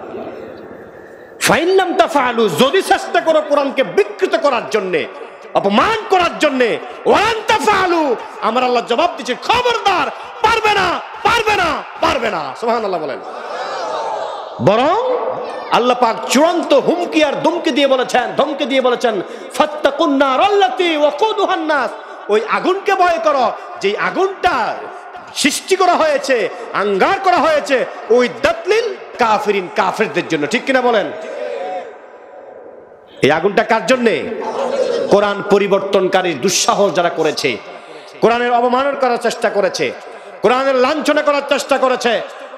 ফাইন লাম তাফআলু, যদি চেষ্টা করো কোরআনকে বিকৃত করার জন্য, অপমান করার জন্য, ওয়ান তাফআলু, আমার আল্লাহ জবাব দিচ্ছে, খবরদার, পারবে না, পারবে না, পারবে না। সুবহানাল্লাহ বলেন। বরং আল্লাহ পাক চূড়ান্ত হুমকি আর ধমকি দিয়ে বলেছেন, ফাত্তাকুন নার আল্লাতী ওয়াকুদুহান নাস, ওই আগুনকে ভয় করো, যে আগুনটা সৃষ্টি করা হয়েছে, আঙ্গার করা হয়েছে, ওই দাতলিল কাফিরিন, কাফেরদের জন্য। ঠিক কিনা বলেন? এই আগুনটা কার জন্যে? কোরআন পরিবর্তনকারী দুঃসাহস যারা করেছে, কোরআনের অবমাননা করার চেষ্টা করেছে, কোরআনের লাঞ্ছনা করার চেষ্টা করেছে,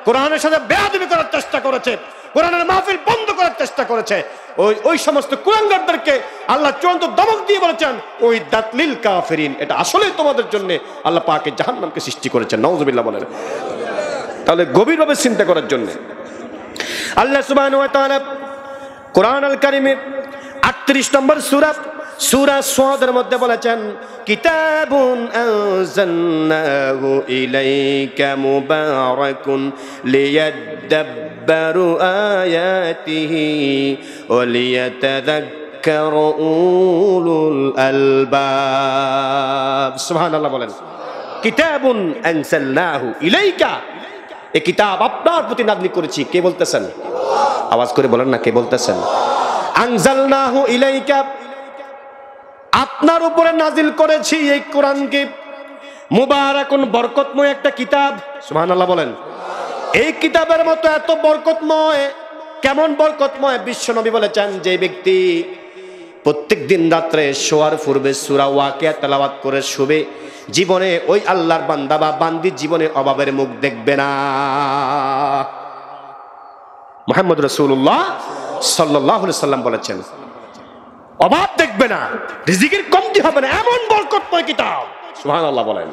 কোরআনের সাথে বেয়াদবি করার চেষ্টা করেছে, কোরআনের মাহফিল বন্ধ করার চেষ্টা করেছে, ওই সমস্ত কুলাঙ্গারদেরকে আল্লাহ চূড়ান্ত দমক দিয়ে বলেছেন ওই দাতলিল কাফিরিন, এটা আসলেই তোমাদের জন্য আল্লাহ পাকের জাহান্নামকে সৃষ্টি করেছেন। নাউযুবিল্লাহ বলেন। তাহলে গভীরভাবে চিন্তা করার জন্য আল্লাহ সুবহানাহু ওয়া তাআলা কোরআন আল কারীমের 38 নম্বর সূরা সাদের মধ্যে বলেছেন, কিতাবুন আনজালনাহু ইলাইকা মুবারাকুন লিয়াদাব্বারু আয়াতিহি ওয়া লিয়াতাযাক্কারু উলুল আলবাব। সুবহানাল্লাহ বলেন। কিতাবুন আনজালনাহু ইলাইকা, এই কিতাব আপনার প্রতি নাযিল করেছি। কে বলতেছেন? আওয়াজ করে বলেন না, কে বলতেছেন? আনজালনাহু ইলাইকা, আপনার উপরে নাজিল করেছি এই কোরআনকে, মুবারাকুন, বরকতময় একটা কিতাব। সুবহানাল্লাহ বলেন। এই কিতাবের মতো এত বরকতময়, কেমন বরকতময়? বিশ্বনবী বলেছেন, যে ব্যক্তি প্রত্যেক দিন রাত্রে শোয়ার পূর্বে সূরা ওয়াকিয়া তেলাওয়াত করে শুবে, জীবনে ওই আল্লাহর বান্দা বা বান্দির জীবনে অভাবের মুখ দেখবে না। মুহাম্মদ রাসূলুল্লাহ সাল্লাল্লাহু আলাইহি সাল্লাম বলেছেন, অভাব দেখবে না, রিজিকের কমতি হবে না, এমন বরকতময় কিতাব। সুবহানাল্লাহ বলেন।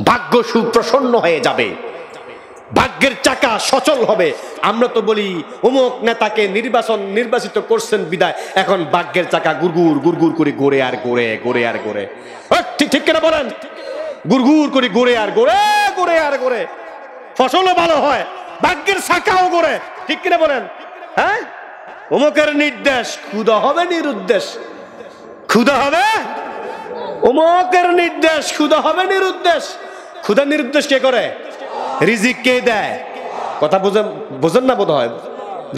ভাগ্য সুপ্রসন্ন হয়ে যাবে, ভাগ্যের চাকা সচল হবে। আমরা তো বলি অমুক নেতাকে নির্বাচিত করছেন বিদায় এখন ভাগ্যের চাকা গুরগুর গুরগুর করে ঘুরে আর ঘুরে, ঘুরে আর ঘুরে। ঠিক কিনা বলেন? গুরগুর করে ঘুরে আর ঘুরে, ঘুরে আর ঘুরে। ফসলও ভালো হয়, ভাগ্যের চাকাও ঘুরে। ঠিক কিনা বলেন? হ্যাঁ, অমুকের নির্দেশ, ক্ষুধা হবে নিরুদ্দেশ, ক্ষুধা হবে। অমুকের নির্দেশ, ক্ষুধা হবে নিরুদ্দেশ। ক্ষুধা নিরুদ্দেশ কে করে? রিজিক কে দেয়? কথা বুঝেন না বোধ হয়।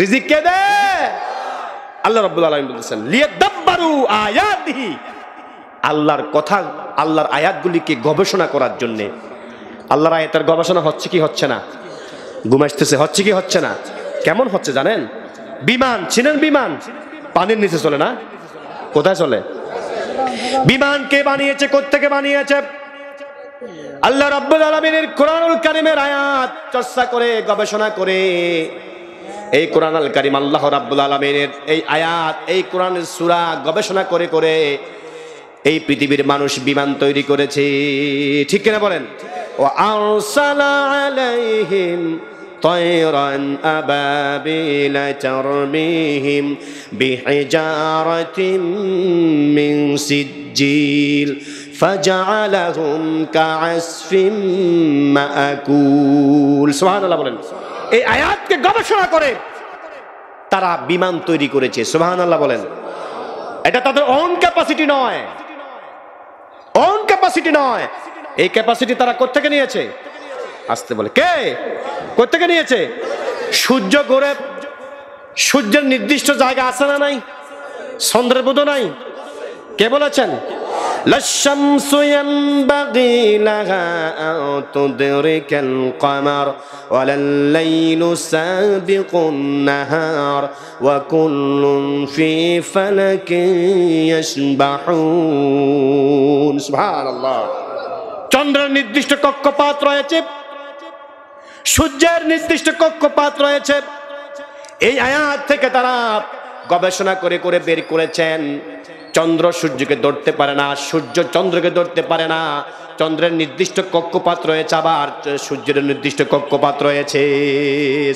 রিজিক কে দেয়? আল্লাহ রাব্বুল আলামিন বলেছেন, লিয়াদাব্বারু আয়াতিহি, আল্লাহর কথা, আল্লাহর আয়াতগুলিকে গবেষণা করার জন্য। আল্লাহর আয়াতের গবেষণা হচ্ছে কি হচ্ছে না? ঘুমাইতেছে, হচ্ছে কি হচ্ছে না? কেমন হচ্ছে জানেন? বিমান, চিনেন বিমান? পানির নিচে চলে না? কোথায় চলে? বিমান কে বানিয়েছে? কোত্থেকে বানিয়েছে? আল্লাহ রাব্বুল আলামিনের কোরআনুল কারীমের আয়াত চর্চা করে, গবেষণা করে, এই কোরআনুল কারীম আল্লাহ রাব্বুল আলামিনের এই আয়াত, এই কোরআনের সূরা গবেষণা করে করে এই পৃথিবীর মানুষ বিমান তৈরি করেছে। ঠিক কিনা বলেন? ওয়া আরসালা আলাইহিম তায়রান আবাবিলা তারমিহিম বিহিজারাতিন মিন সিজ্জিল ফাজআলাহুম কাআসফিম মাআকুল। সুবহানাল্লাহ বলেন। এই আয়াতকে গবেষণা করে তারা বিমান তৈরি করেছে। সুবহানাল্লাহ বলেন। এটা তাদের ওন ক্যাপাসিটি নয়, ওন ক্যাপাসিটি নয়। এই ক্যাপাসিটি তারা কোত্থেকে নিয়েছে? আসতে বলে কে? কোত্থেকে নিয়েছে? সূর্য ঘোরে, সূর্যের নির্দিষ্ট জায়গা আছে না নাই? চন্দ্রের বোধ নাই? কে বলেছেন? লাশ-শামসু ইয়ানবাগি লাহা আন তুদরিকাল কমার ওয়ালাল লাইলু সাবিকুন নাহার ওয়া কুল্লুন ফি ফালাকিন ইয়াসবাহুন। সুবহানাল্লাহ। চন্দ্রের নির্দিষ্ট কক্ষপথ রয়েছে, সূর্যের নির্দিষ্ট কক্ষপথ রয়েছে। এই আয়াত থেকে তারা গবেষণা করে করে বের করেছেন, চন্দ্র সূর্যকে ধরতে পারে না, সূর্য চন্দ্রকে ধরতে পারে না। চন্দ্রের নির্দিষ্ট কক্ষপথ রয়েছে, আবার সূর্যের নির্দিষ্ট কক্ষপথ রয়েছে।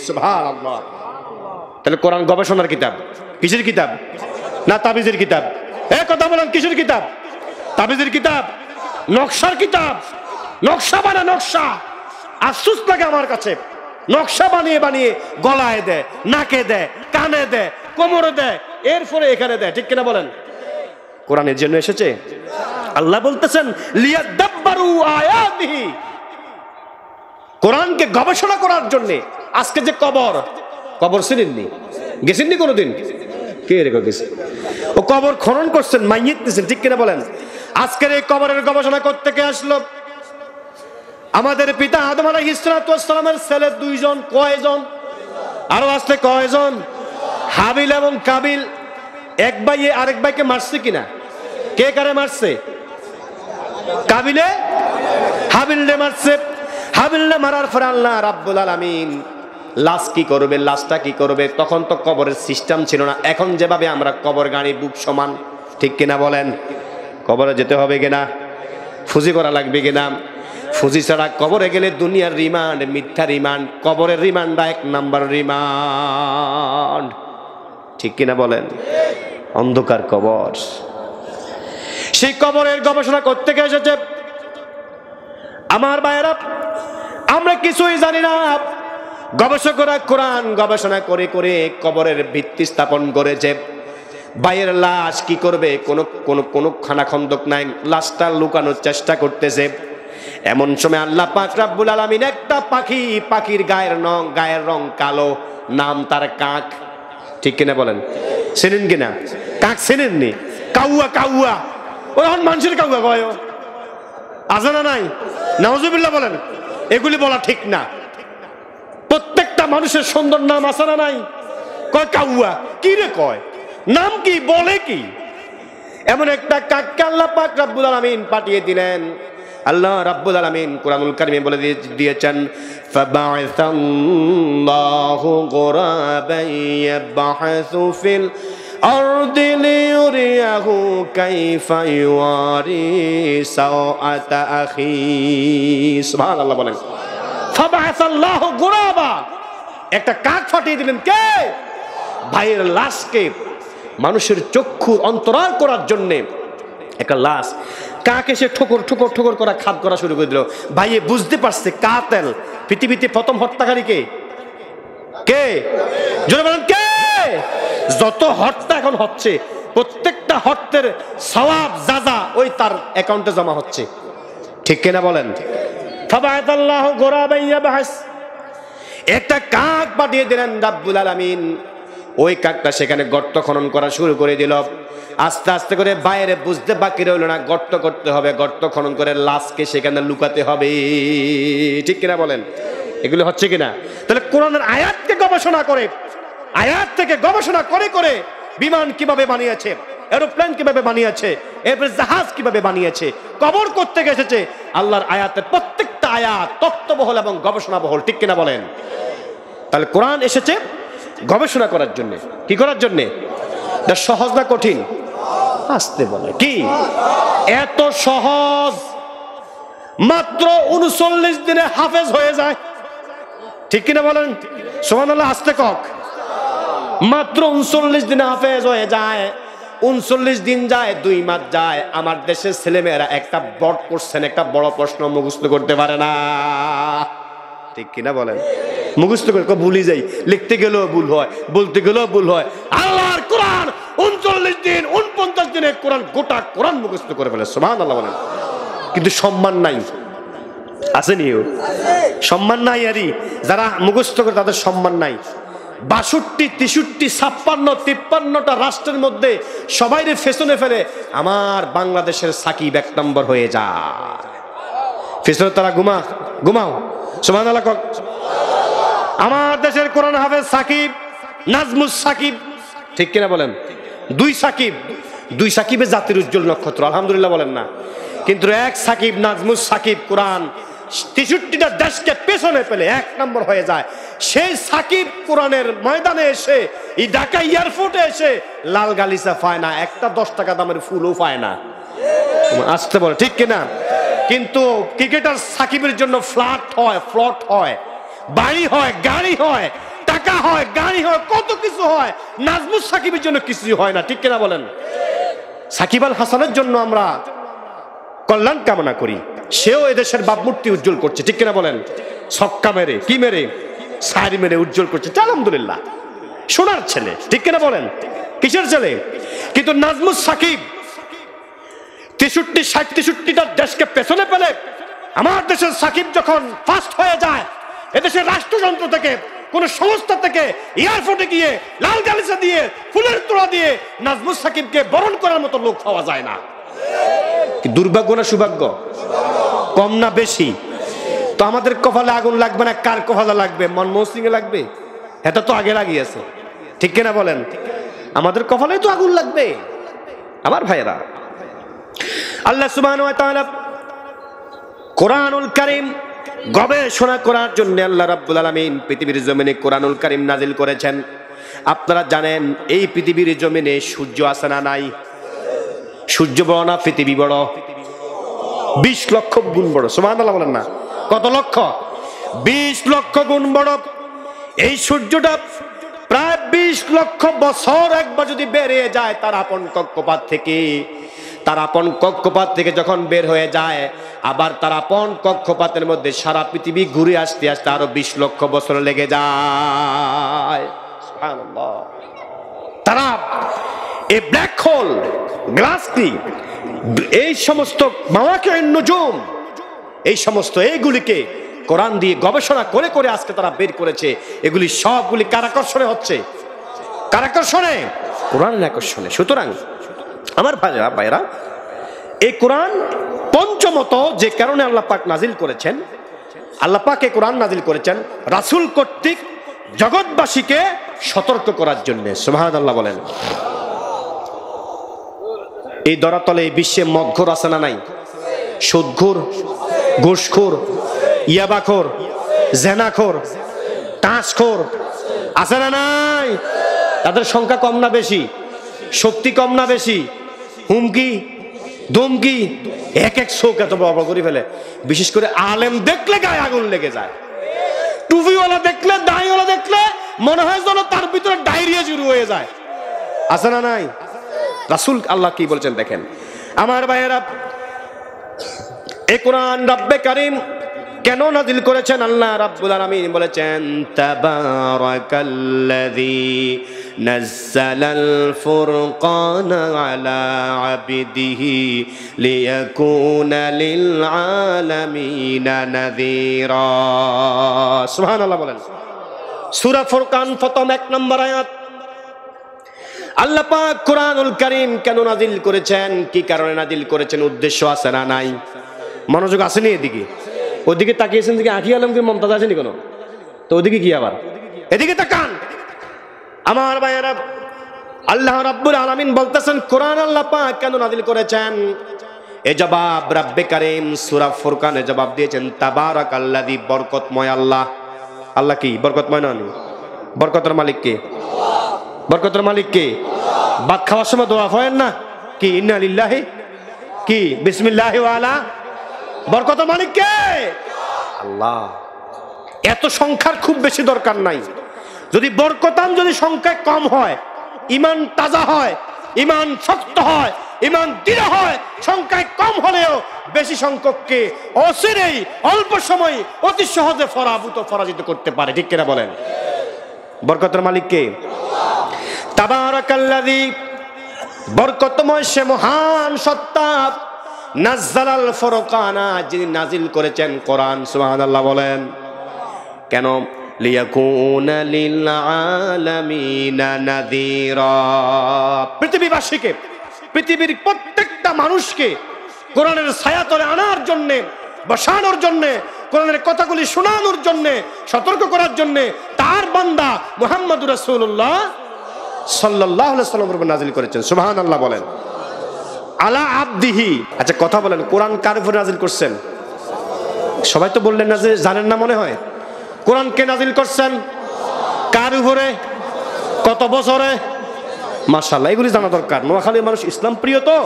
সুবহানাল্লাহ। তাহলে কোরআন গবেষণার কিতাব? কিসের কিতাব? না তাবিজের কিতাব? এই কথা বলেন, কিসের কিতাব? তাবিজের কিতাব? নকশার কিতাব? নকশা বানা, নকশা। আফসোস লাগে আমার কাছে, নকশা বানিয়ে বানিয়ে গলায় দেয়, নাকে দেয়, কানে দেয়, কোমরে দেয়, এরপরে এখানে দেয়। ঠিক কিনা বলেন? কোরআনের জন্য এসেছে। আল্লাহ বলতেছেন লিয়াদাব্বারু আয়াতিহি, কোরআনকে গবেষণা করার জন্য। আজকে যে কবর চিনেননি? গেছেননি কোনোদিন? কে রেখে গেছে? ও কবর খনন করছেন, মাইয়িত দিচ্ছেন। ঠিক কিনা বলেন? আজকের এই কবরের গবেষণা করতে কে আসলো? আমাদের পিতা আদম আলাইহিস সালামের ছেলে দুইজন। কয়জন? আরো আসলে কয়জন? হাবিল এবং কাবিল। এক ভাই আরেক ভাইকে মারছে কিনা? কে কারে মারছে? কাবিলে হাবিলে মারছে। হাবিলে মারার পরে আল্লাহ রাব্বুল আলামিন লাশ কি করবে, লাশটা কি করবে? তখন তো কবরের সিস্টেম ছিল না। এখন যেভাবে আমরা কবর গাড়ি বুক সমান, ঠিক কিনা বলেন? কবরে যেতে হবে কিনা? ফুজি করা লাগবে কিনা? ফুজি ছাড়া কবরে গেলে দুনিয়ার রিমান্ড মিথ্যা রিমান্ড, কবরের রিমান্ড 1 নাম্বার রিমান্ড, ঠিক কিনা বলেন? অন্ধকার কবর। সেই কবরের গবেষণা করতে গিয়ে এসেছে আমার ভাইয়েরা, আমরা কিছুই জানি না। গবেষকরা কোরআন গবেষণা করে করে কবরের ভিত্তি স্থাপন করেছে। ভাইয়ের লাশ কি করবে? কোনো খানাখন্দক নাই, লাশটা লুকানোর চেষ্টা করতেছে। এমন সময় আল্লাহ পাক রব্বুল আলামিন একটা পাখির গায়ের রং কালো, নাম তার কাক, ঠিক কিনা বলেন? চেনেন কিনা? কাক চেনেননি? কাউয়া, কাউয়া, ও এখন মানুষের কাউয়া কয়, আছে না নাই? নাউজুবিল্লাহ বলেন। এগুলি বলা ঠিক না। প্রত্যেকটা মানুষের সুন্দর নাম আছে না নাই? কয় কাউয়া, কি রে কয়, নাম কি, বলে কি? এমন একটা কাককে আল্লাহ পাক রব্বুল আলামিন পাঠিয়ে দিলেন। আল্লাহ রাব্বুল আলামিন কুরআনুল কারীমে বলে দিয়েছেন, ফাবা'আসাল্লাহু গুরাবান ইয়াবহাসু ফিল আরদি লিয়ুরিয়াহু কাইফা ইওয়ারি সাওআতা আখি। সুবহানাল্লাহ বলেন। ফাবা'আসাল্লাহু গুরাবা, একটা কাক পাঠিয়ে দিলেন। কে? ভাইয়ের লাশকে মানুষের চক্ষু অন্তরাল করার জন্য একটা লাশ। কাক এসে ঠোকর ঠোকর ঠোকর করা খাদ করা শুরু করে দিল। ভাইয়ে বুঝতে পারছে কাতেল, পৃথিবীতে প্রথম হত্যাকারী কে? কে? জোরে বলেন কে? যত হত্যা এখন হচ্ছে, প্রত্যেকটা হত্যের সওয়াব যাজা ওই তার অ্যাকাউন্টে জমা হচ্ছে, ঠিক কিনা বলেন? ফাবা'আসাল্লাহু গুরাবান ইয়াবহাস, একটা কাক পাঠিয়ে দিলেন রাব্বুল আলামিন। ওই কাকটা সেখানে গর্ত খনন করা শুরু করে দিল। আস্তে আস্তে করে বাইরে বুঝতে বাকি রইল না, গর্ত করতে হবে, গর্ত খনন করে লাশকে সেখানে লুকাতে হবে, ঠিক কিনা বলেন? এগুলো হচ্ছে কিনা? তাহলে কোরআনের আয়াতকে গবেষণা করে, আয়াত থেকে গবেষণা করে করে বিমান কিভাবে বানিয়েছে, এরোপ্লেন কিভাবে বানিয়েছে, এরপরে জাহাজ কিভাবে বানিয়েছে, কবর করতে গেছে, আল্লাহর আয়াতের প্রত্যেকটা আয়াত তত্ত্ববহল এবং গবেষণাবহল, ঠিক কিনা বলেন? তাহলে কোরআন এসেছে গবেষণা করার জন্য। কি করার জন্য? সহজ না কঠিন? আসতে বলে কি এত সহজ? মাত্র 39 দিনে হাফেজ হয়ে যায়, ঠিক কিনা বলেন? সুবহানাল্লাহ, আসতে কক। মাত্র 39 দিনে হাফেজ হয়ে যায়। 39 দিন যায়, 2 মাস যায়। আমার দেশের ছেলেমেয়েরা একটা বড় কোশ্চেন, একটা বড় প্রশ্ন মুখস্থ করতে পারে না, ঠিক কিনা বলেন? মুখস্থ করে ভুলি যাই, লিখতে গেলেও ভুল হয়, বলতে গেলেও ভুল হয়। আল্লাহর কোরআন 39 দিন 49 দিনে কোরআন, গোটা কোরআন মুখস্থ করে ফেলে, সুবহানাল্লাহ বলেন। কিন্তু সম্মান নাই, আসেনি? সম্মান নাই। আরই যারা মুখস্থ করে তাদের সম্মান নাই। 62, 63, 56, 53টা রাষ্ট্রের মধ্যে সবাইরে ফেসনে ফেলে আমার বাংলাদেশের সাকিব 1 নম্বর হয়ে যায়। ফেসনে তারা ঘুমাও, সুবহানাল্লাহ। আমার দেশের কোরআন হাফেজ সাকিব, নাজমুস সাকিব, ঠিক কিনা বলেন? 2 সাকিব, 2 সাকিবের জাতির উজ্জ্বল নক্ষত্র, আলহামদুলিল্লাহ বলেন না? কিন্তু 1 সাকিব, নাজমুস সাকিব কোরআন 63টা দেশকে পেছনে পেলে 1 নম্বর হয়ে যায়। সেই সাকিব কোরআনের ময়দানে এসে, এই ঢাকা এয়ারপোর্টে এসে লাল গালিচা পায় না, একটা 10 টাকা দামের ফুলও পায় না, আসতে বলে, ঠিক কিনা? কিন্তু ক্রিকেটার সাকিবের জন্য ফ্ল্যাট হয়, প্লট হয়, বাড়ি হয়, গাড়ি হয়, টাকা হয়, গাড়ি হয়, কত কিছু হয়। নাজমুস সাকিবের জন্য কিছুই হয় না, ঠিক কিনা বলেন? সাকিব আল হাসানের জন্য আমরা কল্যাণ কামনা করি, সেও এদেশের ভাবমূর্তি উজ্জ্বল করছে, ঠিক কিনা বলেন? ছক্কা মেরে, কি মেরে, সাইরি মেরে উজ্জ্বল করছে, আলহামদুলিল্লাহ। সোনার ছেলে, ঠিক কিনা বলেন? কিসের ছেলে? কিন্তু নাজমুস সাকিব 63-63টা দেশকে পেছনে পেলে আমার দেশের সাকিব যখন ফার্স্ট হয়ে যায়, এদেশের রাষ্ট্রযন্ত্র থেকে, কোন সংস্থা থেকে এয়ারপোর্টে গিয়ে লাল গালিচা দিয়ে, ফুলের তোড়া দিয়ে নাজমুস সাকিবকে বরণ করার মতো লোক পাওয়া যায় না। দুর্ভাগ্য না সৌভাগ্য? কম না বেশি? তো আমাদের কপালে আগুন লাগবে না, কার কপালে লাগবে? মনমোহন সিং এ লাগবে? এটা তো আগে লাগিয়েছে, ঠিক কিনা বলেন? আমাদের কপালে তো আগুন লাগবে। আমার ভাইয়েরা, আল্লাহ সুবহানাহু ওয়া তাআলা কোরআনুল কারীম গবেষণা করার জন্য আল্লাহ রাব্বুল আলামিন পৃথিবীর জমিনে কোরআনুল কারীম নাজিল করেছেন। আপনারা জানেন এই পৃথিবীর জমিনে সূর্য আছে না নাই? সূর্য বড় না পৃথিবী বড়? 20 লক্ষ গুণ বড়। সুবহানাল্লাহ বলেন না? কত লক্ষ? 20 লক্ষ গুণ বড়। এই সূর্যটা প্রায় 20 লক্ষ বছর একবার যদি বের হয়ে যায় তার আপন কক্ষপথ থেকে যখন বের হয়ে যায়, আবার তার আপন কক্ষপথের মধ্যে সারা পৃথিবী ঘুরে আসতে আসতে আরো 20 লক্ষ বছর লেগে যায়। সুবহানাল্লাহ। তারা এই ব্ল্যাক হোল, গ্যালাক্সি, এই সমস্ত মাওয়াকিউন নুজুম, এই সমস্ত এইগুলিকে কোরআন দিয়ে গবেষণা করে করে আজকে তারা বের করেছে। এগুলি সবগুলি কার আকর্ষণে হচ্ছে? কার আকর্ষণে? কোরআনের আকর্ষণে। সুতরাং আমার ভাইরা, এই কোরআন পঞ্চমত যে কারণে আল্লাহ পাক নাজিল করেছেন, আল্লাহ পাক এই কোরআন নাজিল করেছেন রাসূল কর্তৃক জগৎবাসীকে সতর্ক করার জন্য। সুবহানাল্লাহ বলেন। এই ধরাতলে এই বিশ্বে মদখোর আছে না নাই? সুদখোর, ঘুষখোর, ইয়াবাখোর, জেনাখোর, টাঁসখোর আছে না নাই? তাদের সংখ্যা কম না বেশি? শক্তি কম না বেশি? হুমকি ধমকি এক এক চোখ এত বড় করে ফেলে। বিশেষ করে আলেম দেখলে গায়ে আগুন লেগে যায়। টুপিওয়ালা দেখলে, দাড়িওয়ালা দেখলে মনে হয় যেন তার ভিতরে ডায়রিয়া শুরু হয়ে যায়। আছে না নাই? রাসূল আল্লাহ কি বলছেন দেখেন আমার ভাইয়েরা। এই কোরআন রব্বে কারীম কেন নাজিল করেছেন? আল্লাহ রাব্বুল আলামিন বলেছেন তাবারাকাল্লাযী নাযালাল ফুরকানা আলা আবদিহি লিয়াকুনা লিল আলামিনা নাযীরা। সুবহানাল্লাহ বলেন। সূরা ফুরকান প্রথম 1 নম্বর আয়াত। আল্লাহ পাক কোরআনুল কারীম কেন নাজিল করেছেন, কি কারণে নাজিল করেছেন, উদ্দেশ্য আছে না নাই? মনোযোগ আসেনি এদিকে? ওদিকে তাকিয়েছেন দিকে আখি আলমকে মমতাজ আসেনি কোনো? তো ওদিকে কি আবার? এদিকে তাকান আমার ভাইয়েরা। আল্লাহ রাব্বুল আলামিন বলতেছেন কোরআন আল্লাহ পাক কেন নাজিল করেছেন। এ জবাব রব্বে কারীম সূরা ফুরকানে জবাব দিয়েছেন তাবারাকাল্লাযী, বরকতময় আল্লাহ। আল্লাহ কি বরকতময় নন? বরকতের মালিক কে? বরকতের মালিক কে? ভাত খাওয়ার সময় দোয়া পড়েন না কি ইন্না লিল্লাহি কি বিসমিল্লাহি ওয়া আলা? বরকতের মালিক কে? আল্লাহ। এত সংখ্যার খুব বেশি দরকার নাই। যদি বরকতান যদি সংখ্যায় কম হয়, ঈমান তাজা হয়, ঈমান শক্ত হয়, ঈমান দৃঢ় হয়, সংখ্যায় কম হলেও বেশি সংখ্যককে অচিরেই অল্প সময় অতি সহজে পরাজিত করতে পারে। ঠিক কিনা বলেন? বরকতের মালিক কে? তাবারাকাল্লাযী, বরকতময় সে মহান সত্তা। নাযালাল ফুরকানা, যিনি নাজিল করেছেন কোরআন। সুবহানাল্লাহ বলেন। কেন? লিয়াকুনা লিল আলামিনা নাযীরা, পৃথিবীবাসীকে, পৃথিবীর প্রত্যেকটা মানুষকে কোরআনের ছায়াতলে আনার জন্য, বসানোর জন্য, কোরআনের কথাগুলি শোনানোর জন্য, সতর্ক করার জন্য তার বান্দা মুহাম্মদুর রাসূলুল্লাহ সাল্লাল্লাহু আলাইহি ওয়াসাল্লামের উপর নাজিল করেছেন। সুবহানাল্লাহ বলেন। আলা আবদিহি। আচ্ছা কথা বলেন, কোরআন কার উপর নাজিল করছেন? সবাই তো বললেন না যে জানেন না মনে হয়। কোরআন কে নাজিল করছেন? কার উপরে? কত বছরে? মাশাআল্লাহ, এগুলি জানা দরকার। নোয়াখালীর মানুষ ইসলাম প্রিয় তো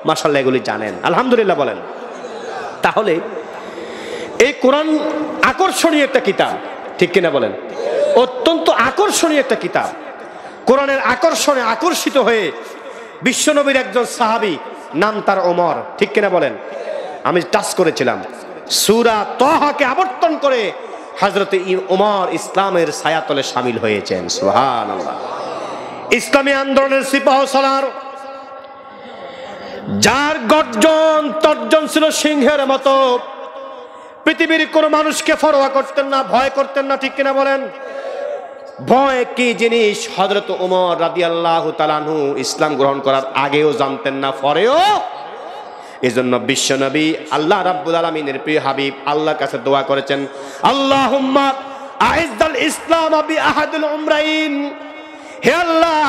মাশাআল্লাহ এগুলি জানেন, আলহামদুলিল্লাহ বলেন। তাহলে এই কোরআন আকর্ষণীয় একটা কিতাব, ঠিক কিনা বলেন? অত্যন্ত আকর্ষণীয় একটা কিতাব। কোরআনের আকর্ষণে আকর্ষিত হয়ে বিশ্বনবীর একজন সাহাবী, নাম তার ওমর, ঠিক কিনা বলেন? আমি টাচ করেছিলাম। সূরা তাহাকে আবর্তন করে হযরতে ওমর ইসলামের ছায়াতলে শামিল হয়েছেন। সুবহানাল্লাহ। ইসলামী আন্দোলনের সিপাহসালার, যার গর্জন তর্জন ছিল সিংহের মতো, পৃথিবীর কোন মানুষকে পরোয়া করতেন না, ভয় করতেন না, ঠিক কিনা বলেন? ভয় কি জিনিস হযরত ওমর রাদিয়াল্লাহু তাআলা আনহু ইসলাম গ্রহণ করার আগেও জানতেন না, পরেও। এজন্য বিশ্বনবী আল্লাহ রাব্বুল আলামিনের প্রিয় হাবিব আল্লাহর কাছে দোয়া করেছেন, আল্লাহুম্মা আইজ্জাল ইসলাম বি আহাদুল উমরাইন। হে আল্লাহ,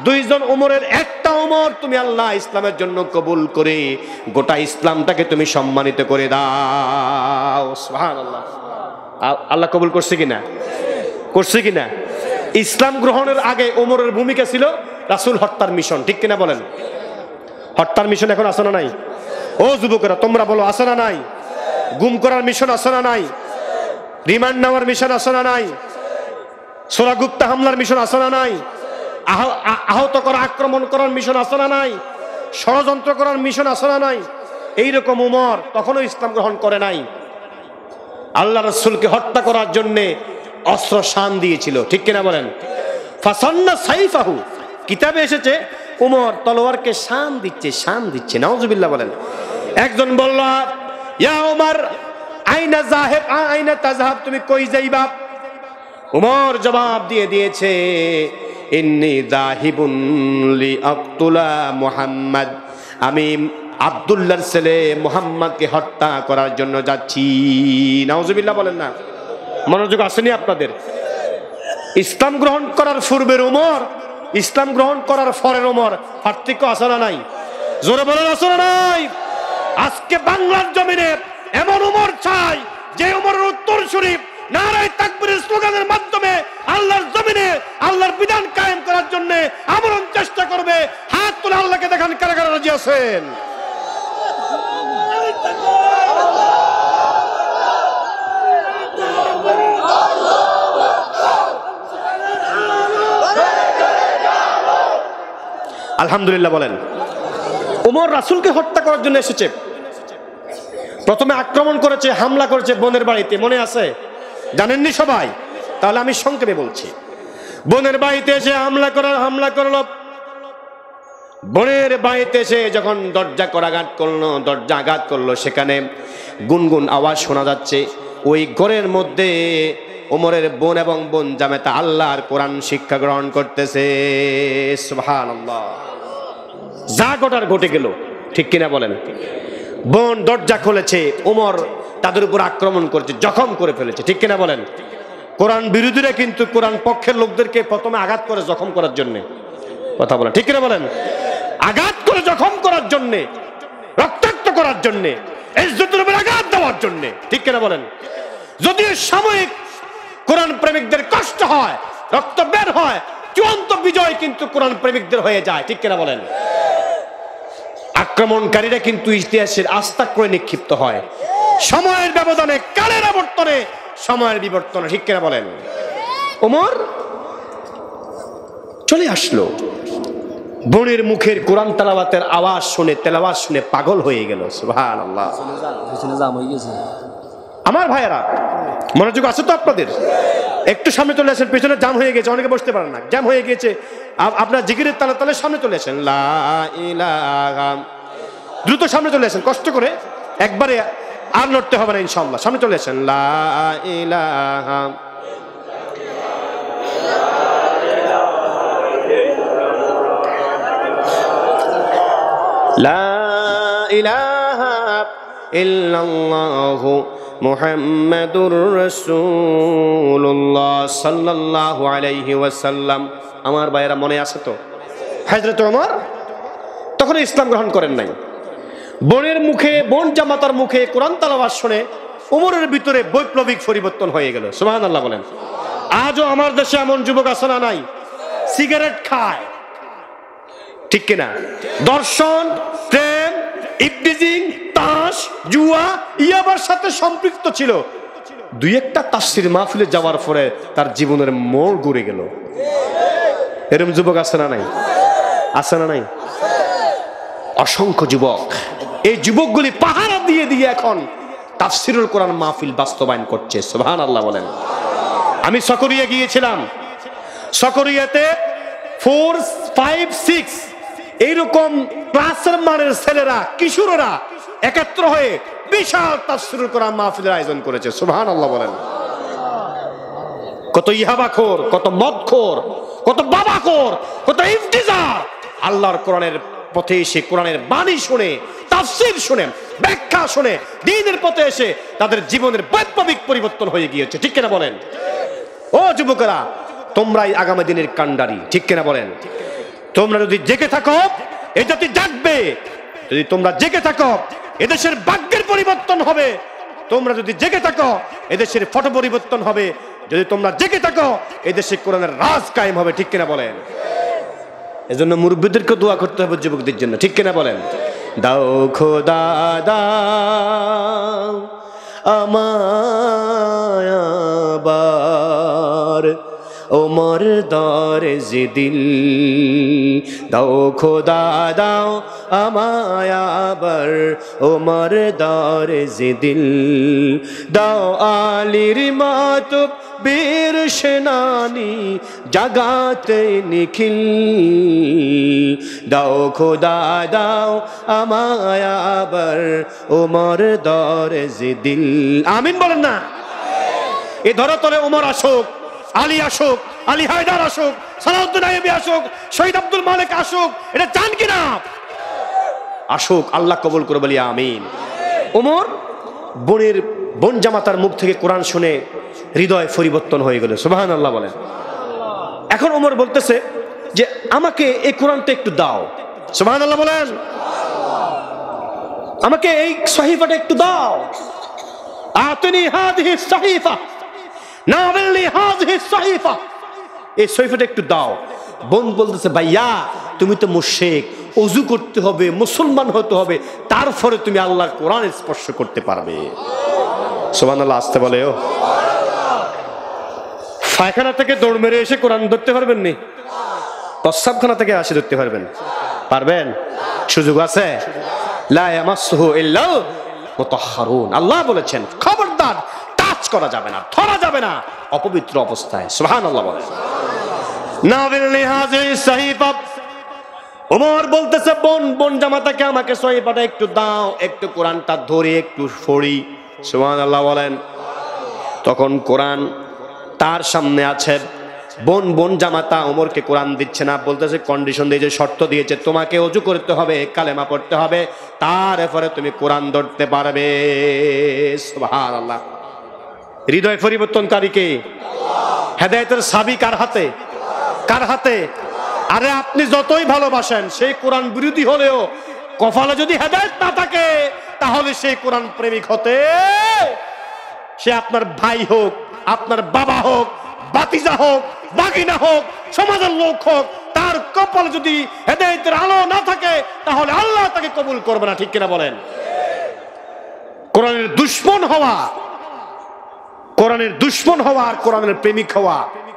দুইজন ওমরের একটা ওমর তুমি আল্লাহ ইসলামের জন্য কবুল করে গোটা ইসলামটাকে তুমি সম্মানিত করে দাও। সুবহানাল্লাহ। আল্লাহ কবুল করছে কিনা? করছে কিনা? ইসলাম গ্রহণের আগে ওমরের ভূমিকা ছিল রাসূল হত্যার মিশন, ঠিক কিনা বলেন? হত্যার মিশন এখন আছে না নাই? ও যুবকেরা তোমরা বলো, আছে না নাই? গুম করার মিশন আছে না নাই? রিমান্ড নেওয়ার মিশন আছে না নাই? সোরাগুপ্তা হামলার মিশন আছে না নাই? আহত করা, আক্রমণ করার মিশন আছে না নাই? ষড়যন্ত্র করার মিশন আছে না নাই? এইরকম উমর তখনও ইসলাম গ্রহণ করে নাই, আল্লাহ রাসূলকে হত্যা করার জন্য অস্ত্র শান দিয়েছিল, ঠিক কিনা বলেন? ফাসান্না সাইফাহু, কিতাবে এসেছে উমর তলোয়ারকে শান দিচ্ছে, শান দিচ্ছে। নাউজুবিল্লাহ বলেন। একজন বলল, ইয়া উমর আইনা যাহিব আইনা তাযহাব, তুমি কই যাইবা? উমর জবাব দিয়ে দিয়েছে, ইন্নী যাহিবুন লিআকতুলা মুহাম্মদ, আমি আব্দুল্লাহর ছেলে মুহাম্মদকে হত্যা করার জন্য যাচ্ছি। নাউজুবিল্লাহ বলেন না? মনোযোগ আসেনি আপনাদের? ইসলাম গ্রহণ করার পূর্বের উমর, ইসলাম গ্রহণ করার পরের উমর, পার্থক্য আছে না নাই? জোরে বলেন, আছে না নাই? আজকে বাংলার জমিনে এমন উমর চাই যে উমরের উত্তরসূরি নারায়ে তাকবীরের স্লোগানের মাধ্যমে আল্লাহর জমিনে আল্লাহর বিধান কায়েম করার জন্য আমরণ চেষ্টা করবে। হাত তুলে আল্লাহকে দেখান কারা কারা রাজি আছেন। আলহামদুলিল্লাহ বলেন। ওমর রাসূলকে হত্যা করার জন্য এসেছে। প্রথমে আক্রমণ করেছে, হামলা করেছে বোনের বাড়িতে, মনে আছে? জানেননি সবাই? তাহলে আমি সংক্ষেপে বলছি। বোনের বাড়িতে এসে হামলা করলো। বোনের বাড়িতে এসে যখন দরজা আঘাত করলো, সেখানে গুনগুন আওয়াজ শোনা যাচ্ছে। ওই ঘরের মধ্যে ওমরের বোন এবং বোন জামাতা আল্লাহর কোরআন শিক্ষা গ্রহণ করতেছে। সুবহানাল্লাহ। যা ঘটার ঘটে গেল, ঠিক কিনা বলেন? বোন দরজা খুলেছে, ওমর তাদের উপর আক্রমণ করেছে, জখম করে ফেলেছে, ঠিক কিনা বলেন? কোরআন বিরোধীরা কিন্তু কোরআন পক্ষের লোকদেরকে প্রথমে আঘাত করে জখম করার জন্য, কথা বলেন, ঠিক কিনা বলেন? আঘাত করে জখম করার জন্য, রক্তাক্ত করার জন্য, ইজ্জতের উপর আঘাত দেওয়ার জন্য, ঠিক কিনা বলেন? যদিও সাময়িক কোরআন প্রেমিকদের কষ্ট হয়, রক্ত বের হয়, চূড়ান্ত বিজয় কিন্তু কোরআন প্রেমিকদের হয়ে যায়, ঠিক কিনা বলেন? আক্রমণকারীরা কিন্তু ইতিহাসের আস্থা করে নিক্ষিপ্ত হয় সময়ের ব্যবধানে, কালের আবর্তনে, সময়ের বিবর্তনে, ঠিক কিনা বলেন? ওমর চলে আসলো, বোনের মুখের কোরআন তেলাওয়াতের আওয়াজ শুনে পাগল হয়ে গেল। সুবহানাল্লাহ। আমার ভাইয়েরা মনোযোগ আছে তো আপনাদের? একটু সামনে চলে আসেন, পেছনে জাম হয়ে গেছে, অনেকে বসতে পারেন না, জাম হয়ে গেছে। আপনার জিকিরের তালে তালে সামনে চলে আসেন। লা ইলাহা, দ্রুত সামনে চলে আসেন, কষ্ট করে, একবারে আর লড়তে হবে না ইনশাআল্লাহ। সামনে চলে আসেন। লা ইলাহা, লা ইলাহা ইল্লাল্লাহু মুহাম্মাদুর রাসূলুল্লাহ সাল্লাল্লাহু আলাইহি ওয়াসাল্লাম। আমার ভাইয়েরা মনে আছে তো? হযরত ওমর তখন ইসলাম গ্রহণ করেন নাই। বোনের মুখে, বোন জামাতার মুখে কোরআন তেলাওয়াত শুনে ওমরের ভিতরে বৈপ্লবিক পরিবর্তন হয়ে গেল। সুবহানাল্লাহ বলেন। আজও আমার দেশে এমন যুবক আছে না নাই? সিগারেট খায়, ঠিক কিনা? দর্শন, প্রেম, ইবটিজিং, তাস, জুয়া, ইয়াবার সাথে সম্পৃক্ত ছিল। দুই একটা তাফসীর মাহফিলে যাওয়ার পরে তার জীবনের মোড় ঘুরে গেল। এরকম যুবক আছে না নাই? আছে না নাই? অসংখ্য যুবক। এই যুবকগুলি পাহারা দিয়ে দিয়ে এখন তাফসীরুল কোরআন মাহফিল বাস্তবায়ন করছে। সুবহানাল্লাহ বলেন। আমি সকরিয়া গিয়েছিলাম। সকরিয়াতে 4, 5, 6 এইরকম ক্লাসের মানের ছেলেরা, কিশোররা একত্র হয়ে বিশাল তাফসীরুল কোরআন মাহফিলের আয়োজন করেছে। সুবহানাল্লাহ বলেন। কত ইহাবাখোর, কত মদখোর, কত বাবাখোর, কত ইফতিজার আল্লাহর কোরআনের পথে এসে কোরআনের বাণী শুনে, তাফসীর শুনে, ব্যাখ্যা শুনে দ্বীনের পথে এসে তাদের জীবনের বৈপ্লবিক পরিবর্তন হয়ে গিয়েছে, ঠিক কিনা বলেন? ও যুবকেরা, তোমরাই আগামী দিনের কাণ্ডারি, ঠিক কিনা বলেন? তোমরা যদি জেগে থাকো এই জাতি জাগবে, যদি তোমরা জেগে থাকো এদেশের ভাগ্যের পরিবর্তন হবে, তোমরা যদি জেগে থাকো এদেশের ফটো পরিবর্তন হবে, যদি তোমরা জেগে থাকো এদেশে কোরআনের রাজ কায়েম হবে। ঠিক কিনা বলেন? এজন্য মুরব্বীদেরকে দোয়া করতে হবে যুবকদের জন্য। ঠিক কিনা বলেন? দাও খোদা দাও আমায় আবার ওমর দরজে দিল, দাও খোদা দাও আমায় আবার ওমর দরজে দিল, দাও আলীর মতো বীর সেনানি জাগাতে নিখিল, দাও খোদা দাও আমায় আবার ওমর দরজে দিল। আমিন বলেন না? এ ধরাতলে ওমর আসুক, আলী আসুক, আলী হায়দার আসুক, সালাউদ্দিন আইয়ুবী আসুক, শহীদ আব্দুল মালিক আসুক, এটা চান কিনা? আসুক, আল্লাহ কবুল করে বলি আমিন। ওমর বোন জামাতার মুখ থেকে কোরআন শুনে হৃদয় পরিবর্তন হয়ে গেল। সুবহানাল্লাহ বলেন। এখন ওমর বলতেছে যে আমাকে এই কোরআনটা একটু দাও। সুবহানাল্লাহ বলেন। আমাকে এই সহিফাটা একটু দাও। আতনি হাযিহি সহিফা নাওয়ালনি হাযিহি সহিফা, এই সহিফাটা একটু দাও। বোন বলতেছে ভাইয়া তুমি তো মুশরিক, ওযু করতে হবে, মুসলমান হতে হবে, তারপরে তুমি আল্লাহর কোরআন স্পর্শ করতে পারবে। সুবহানাল্লাহ আসতে বলে। ও পায়খানা থেকে দৌড় মেরে এসে কোরআন ধরতে পারবেন নি? প্রস্রাবখানা থেকে আসে ধরতে পারবেন? পারবেন? সুযোগ আছে? লা ইয়ামাসসুহু ইল্লাল মুতাহহারুন, আল্লাহ বলেছেন খবরদার টাচ করা যাবে না, ধরা যাবে না অপবিত্র অবস্থায়। সুবহানাল্লাহ বলেন। নাওয়ালনি হাযিহি সহিফা, ওমর বলতেছে বোন জামাতাকে আমাকে সহিফাটা একটু দাও, একটু কোরআনটা ধরে একটু পড়ি। সুবহানাল্লাহ বলেন। তখন কোরআন তার সামনে আছে, বোন জামাতা ওমরকে কোরআন দিচ্ছে না, বলতেছে কন্ডিশন দিয়েছে, শর্ত দিয়েছে, তোমাকে ওযু করতে হবে, কালেমা পড়তে হবে, তারপরে তুমি কোরআন ধরতে পারবে। সুবহানাল্লাহ। হৃদয় পরিবর্তনকারী কে? হেদায়েতের চাবি কার হাতে? কার হাতে? আরে আপনি যতই ভালোবাসেন, সেই কোরআন বিরোধী হলেও কপালে যদি হেদায়েত না থাকে তাহলে সেই কোরআন প্রেমিক হতে, সে আপনার ভাই হোক, আপনার বাবা হোক, বাতিজা হোক, বাগিনা হোক, সমাজের লোক হোক, তার কপালে যদি হেদায়েতের আলো না থাকে তাহলে আল্লাহ তাকে কবুল করবে না। ঠিক কিনা বলেন? কোরআনের দুশমন হওয়া, কোরআনের দুশমন হওয়া আর কোরআনের প্রেমিক হওয়া,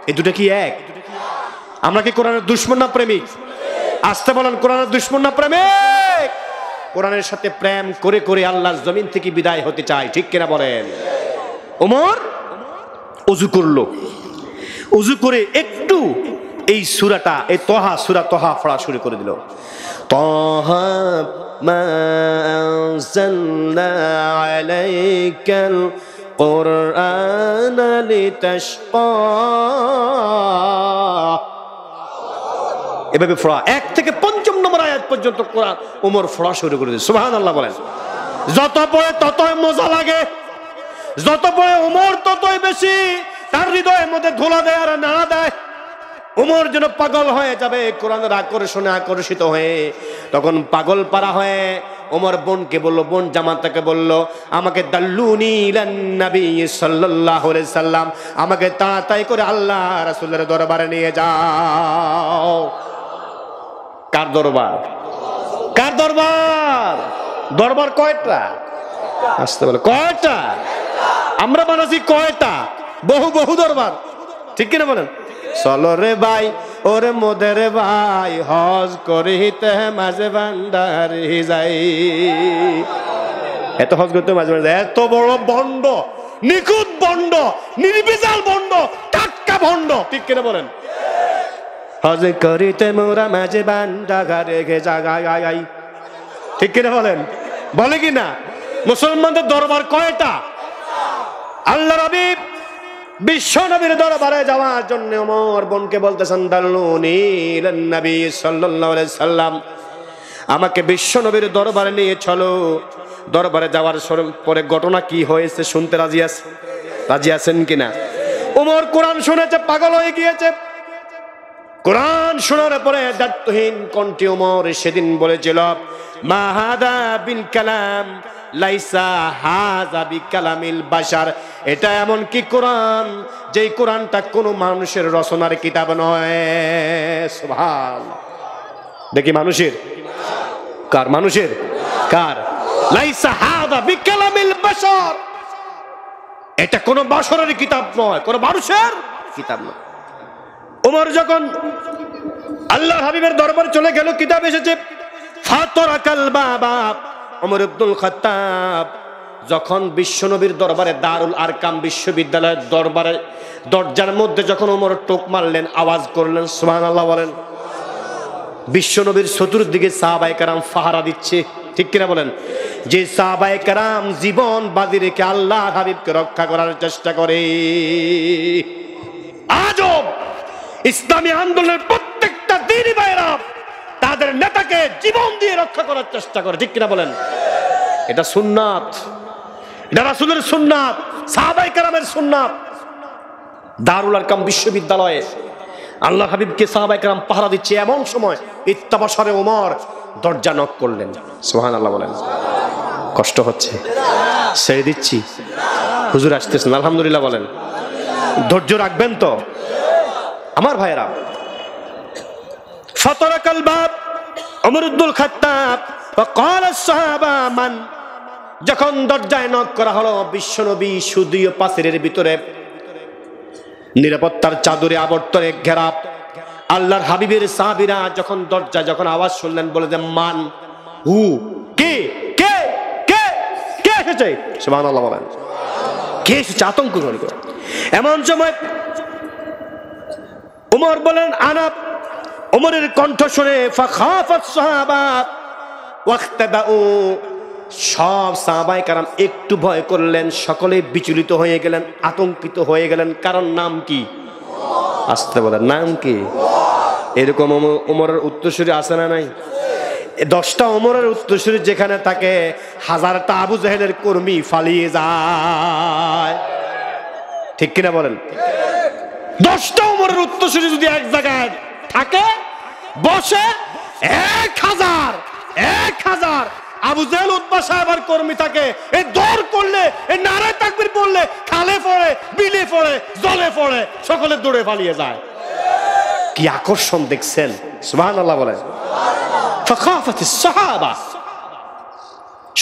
এই দুটো কি এক? আমরা কি কোরআনের দুশমন না প্রেমিক? আসতে বলেন, কোরআনের দুশমন না প্রেমিক? কোরআনের সাথে প্রেম করে করে আল্লাহর জমিন থেকে বিদায় হতে চায়। ঠিক কিনা বলেন? ওমর ওযু করলো, ওযু করে একটু এই সূরাটা, এই সূরা তহা পড়া শুরু করে দিল। তহা মা আনজালনা আলাইকাল কুরআন লিতাশকা, এভাবে পড়া 1 থেকে 5 নম্বর আয়াত পর্যন্ত কোরআন ওমর পড়া শুরু করে দিল। সুবহানাল্লাহ বলেন। যত পড়ে ততই মজা লাগে, যত পড়ে ওমর ততই বেশি তার হৃদয়ের মধ্যে ধোলা দেয় আর নাড়া দেয়। ওমর যেন পাগল হয়ে যাবে কোরআনের আকর্ষণে আকর্ষিত হয়ে। তখন পাগল পারা হয়ে ওমর বোনকে বলল, বোন জামাতাকে বলল, আমাকে দাল্লুনি ইলান নবী সাল্লাল্লাহু আলাইহি সাল্লাম, আমাকে তাড়াতাড়ি করে আল্লাহ রাসূলের দরবারে নিয়ে যাও। কার দরবার? কার দরবার? দরবার কয়টা? আসতে বলে কয়টা? আমরা বানাচ্ছি কয়টা? বহু দরবার। ঠিক কিনা বলেন? চলো রে ভাই ওরে মোদের ভাই, হজ করিতে মাঝে ভান্ডারি যাই। এত হজ করতে মাঝে মাঝে, এত বড় ভণ্ড, নিখুঁত ভণ্ড, নির্বিচার ভণ্ড, টাটকা ভণ্ড। ঠিক কিনা বলেন? হজ করিতে মোরা মাঝে ভান্ডারে গে জাগাই। ঠিক কিনা বলেন? বলে কি না? মুসলমানদের দরবার কয়টা? আল্লাহ নবী বিশ্ব নবীর দরবারে যাওয়ার জন্য ওমর বোনকে বলতেছেন, দাল্লুনি ইলান নবী সাল্লাল্লাহু আলাইহি সাল্লাম, আমাকে বিশ্ব নবীর দরবারে নিয়ে চলো। দরবারে যাওয়ার পরে ঘটনা কি হয়েছে শুনতে রাজি আছেন কিনা? ওমর কোরআন শুনেছে, পাগল হয়ে গিয়েছে। কোরআন শোনার পরে দায়িত্বহীন কণ্ঠে ওমর সেদিন বলেছিল, মা হাদা বিল কালাম লাইসা হাযা বিকালামিল বাশার। এটা এমন কি কোরআন, যেই কোরআনটা কোনো মানুষের রচনার কিতাব নয়। সুবহানাল্লাহ। দেখি মানুষের কার? মানুষের কার? লাইসা হাযা বিকালামিল বাশার। এটা কোনো বাশারের কিতাব নয়, কোনো মানুষের কিতাব নয়। ওমর যখন আল্লাহর হাবিবের দরবারে চলে গেল, কিতাব এসেছে ফাতরাকাল বাবা। ওমর ইবনুল খাত্তাব যখন বিশ্বনবীর দরবারে, দারুল আরকাম বিশ্ববিদ্যালয়ের দরবারে দরজার মধ্যে যখন ওমর টোক মারলেন, আওয়াজ করলেন সুবহানাল্লাহ বলেন। বিশ্বনবীর চতুর্দিকে সাহাবায়ে কেরাম পাহারা দিচ্ছে, ঠিক কিনা বলেন? যে সাহাবায়ে কেরাম জীবন বাজি রেখে আল্লাহর হাবিবকে রক্ষা করার চেষ্টা করে। আজব ইসলামী আন্দোলনের প্রত্যেকটা দ্বীনি ভাইরা তাদের নেতাকে জীবন দিয়ে রক্ষা করার চেষ্টা করে, ঠিক কিনা বলেন? এটা সুন্নাত, এটা রাসূলের সুন্নাত, সাহাবায়ে কেরামের সুন্নাত। দারুল আরকাম বিশ্ববিদ্যালয়ে আল্লাহর হাবিবকে সাহাবায়ে কেরাম পাহারা দিচ্ছে, এমন সময় ইত্তাবাশারে ওমর দরজা নক করলেন। সুবহানাল্লাহ বলেন। কষ্ট হচ্ছে, ছেড়ে দিচ্ছি, হুজুর আসতেছেন, আলহামদুলিল্লাহ বলেন। ধৈর্য রাখবেন তো আমার ভাইরা। ফাতরাকাল বাব ওমর ইবনুল খাত্তাব وقال الصحابه من। যখন দরজায় নক করা হলো, বিশ্বনবী সুদীয় পাশের ভিতরে নিরাপত্তার চাদরে আবর্তনে ঘেরা। আল্লাহর হাবিবের সাহাবীরা যখন দরজা যখন আওয়াজ শুনলেন, বলে যে মান হু, কে কে কে কে এসেছে? সুবহানাল্লাহ বলেন। কে এসেছে? আতঙ্ক করে। এমন সময় ওমর বলেন আনা। ওমরের কণ্ঠ শুনে ফাখাফাত সাহাবা ওয়াখতাবাউ। সব সাহাবায়ে কেরাম একটু ভয় করলেন, সকলে বিচলিত হয়ে গেলেন, আতঙ্কিত হয়ে গেলেন। কারণ নাম কি? আসতে বলেন, নাম কি? এরকম ওমরের উত্তরসূরি আছে না নাই? 10টা ওমরের উত্তরসূরি যেখানে থাকে, 1000টা আবু জাহেলের কর্মী পালিয়ে যায়, ঠিক কিনা বলেন? 10টা ওমরের উত্তরসূরি যদি এক জায়গায় থাকে বসে, 1000 আবু জাহেল উতবা সাহেবের কর্মী থাকে, এই দৌড় করলে, এই নারায়ে তাকবীর বললে, খালে পড়ে, বিলে পড়ে, জলে পড়ে, সকলে দৌড়ে পালিয়ে যায়। কি আকর্ষণ দেখছেন? সুবহানাল্লাহ বলেন। ফাখাফাতিস সাহাবা,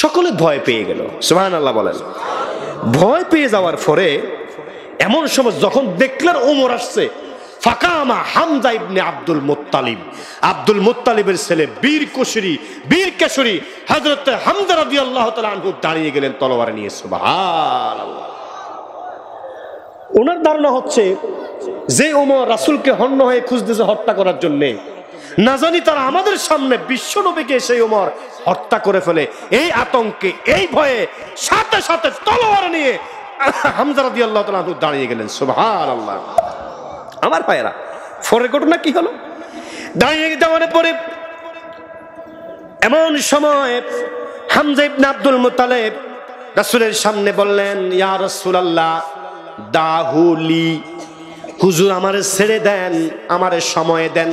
সকলে ভয় পেয়ে গেল। সুবহানাল্লাহ বলেন। ভয় পেয়ে যাওয়ার পরে এমন সময় যখন দেখলেন ওমর আসছে, ফাকামা হামজা ইবনে আব্দুল মুত্তালিব, আব্দুল মুত্তালিবের ছেলে বীর কেশরী হযরত হামজা রাদিয়াল্লাহু তাআলা আনহু দাঁড়িয়ে গেলেন তলোয়ার নিয়ে। সুবহানাল্লাহ। ওনার ধারণা হচ্ছে যে ওমর রাসূলকে হন্য হয়ে খুঁজতেছে হত্যা করার জন্য, না জানি তারা আমাদের সামনে বিশ্বনবীকে সেই ওমর হত্যা করে ফেলে। এই আতঙ্কে, এই ভয়ে সাথে সাথে তলোয়ার নিয়ে হামজা রাদিয়াল্লাহু তাআলা আনহু দাঁড়িয়ে গেলেন। সুবহানাল্লাহ। আমার ভাইয়েরা, পরের ঘটনা কি হলো? দাঁড়িয়ে যাওয়ার পরে এমন সময় হামজা ইবনে আব্দুল মুত্তালিব রাসূলের সামনে বললেন, ইয়া রাসূলুল্লাহ দাহুলি, হুজুর আমারে ছেড়ে দেন, আমারে সময় দেন,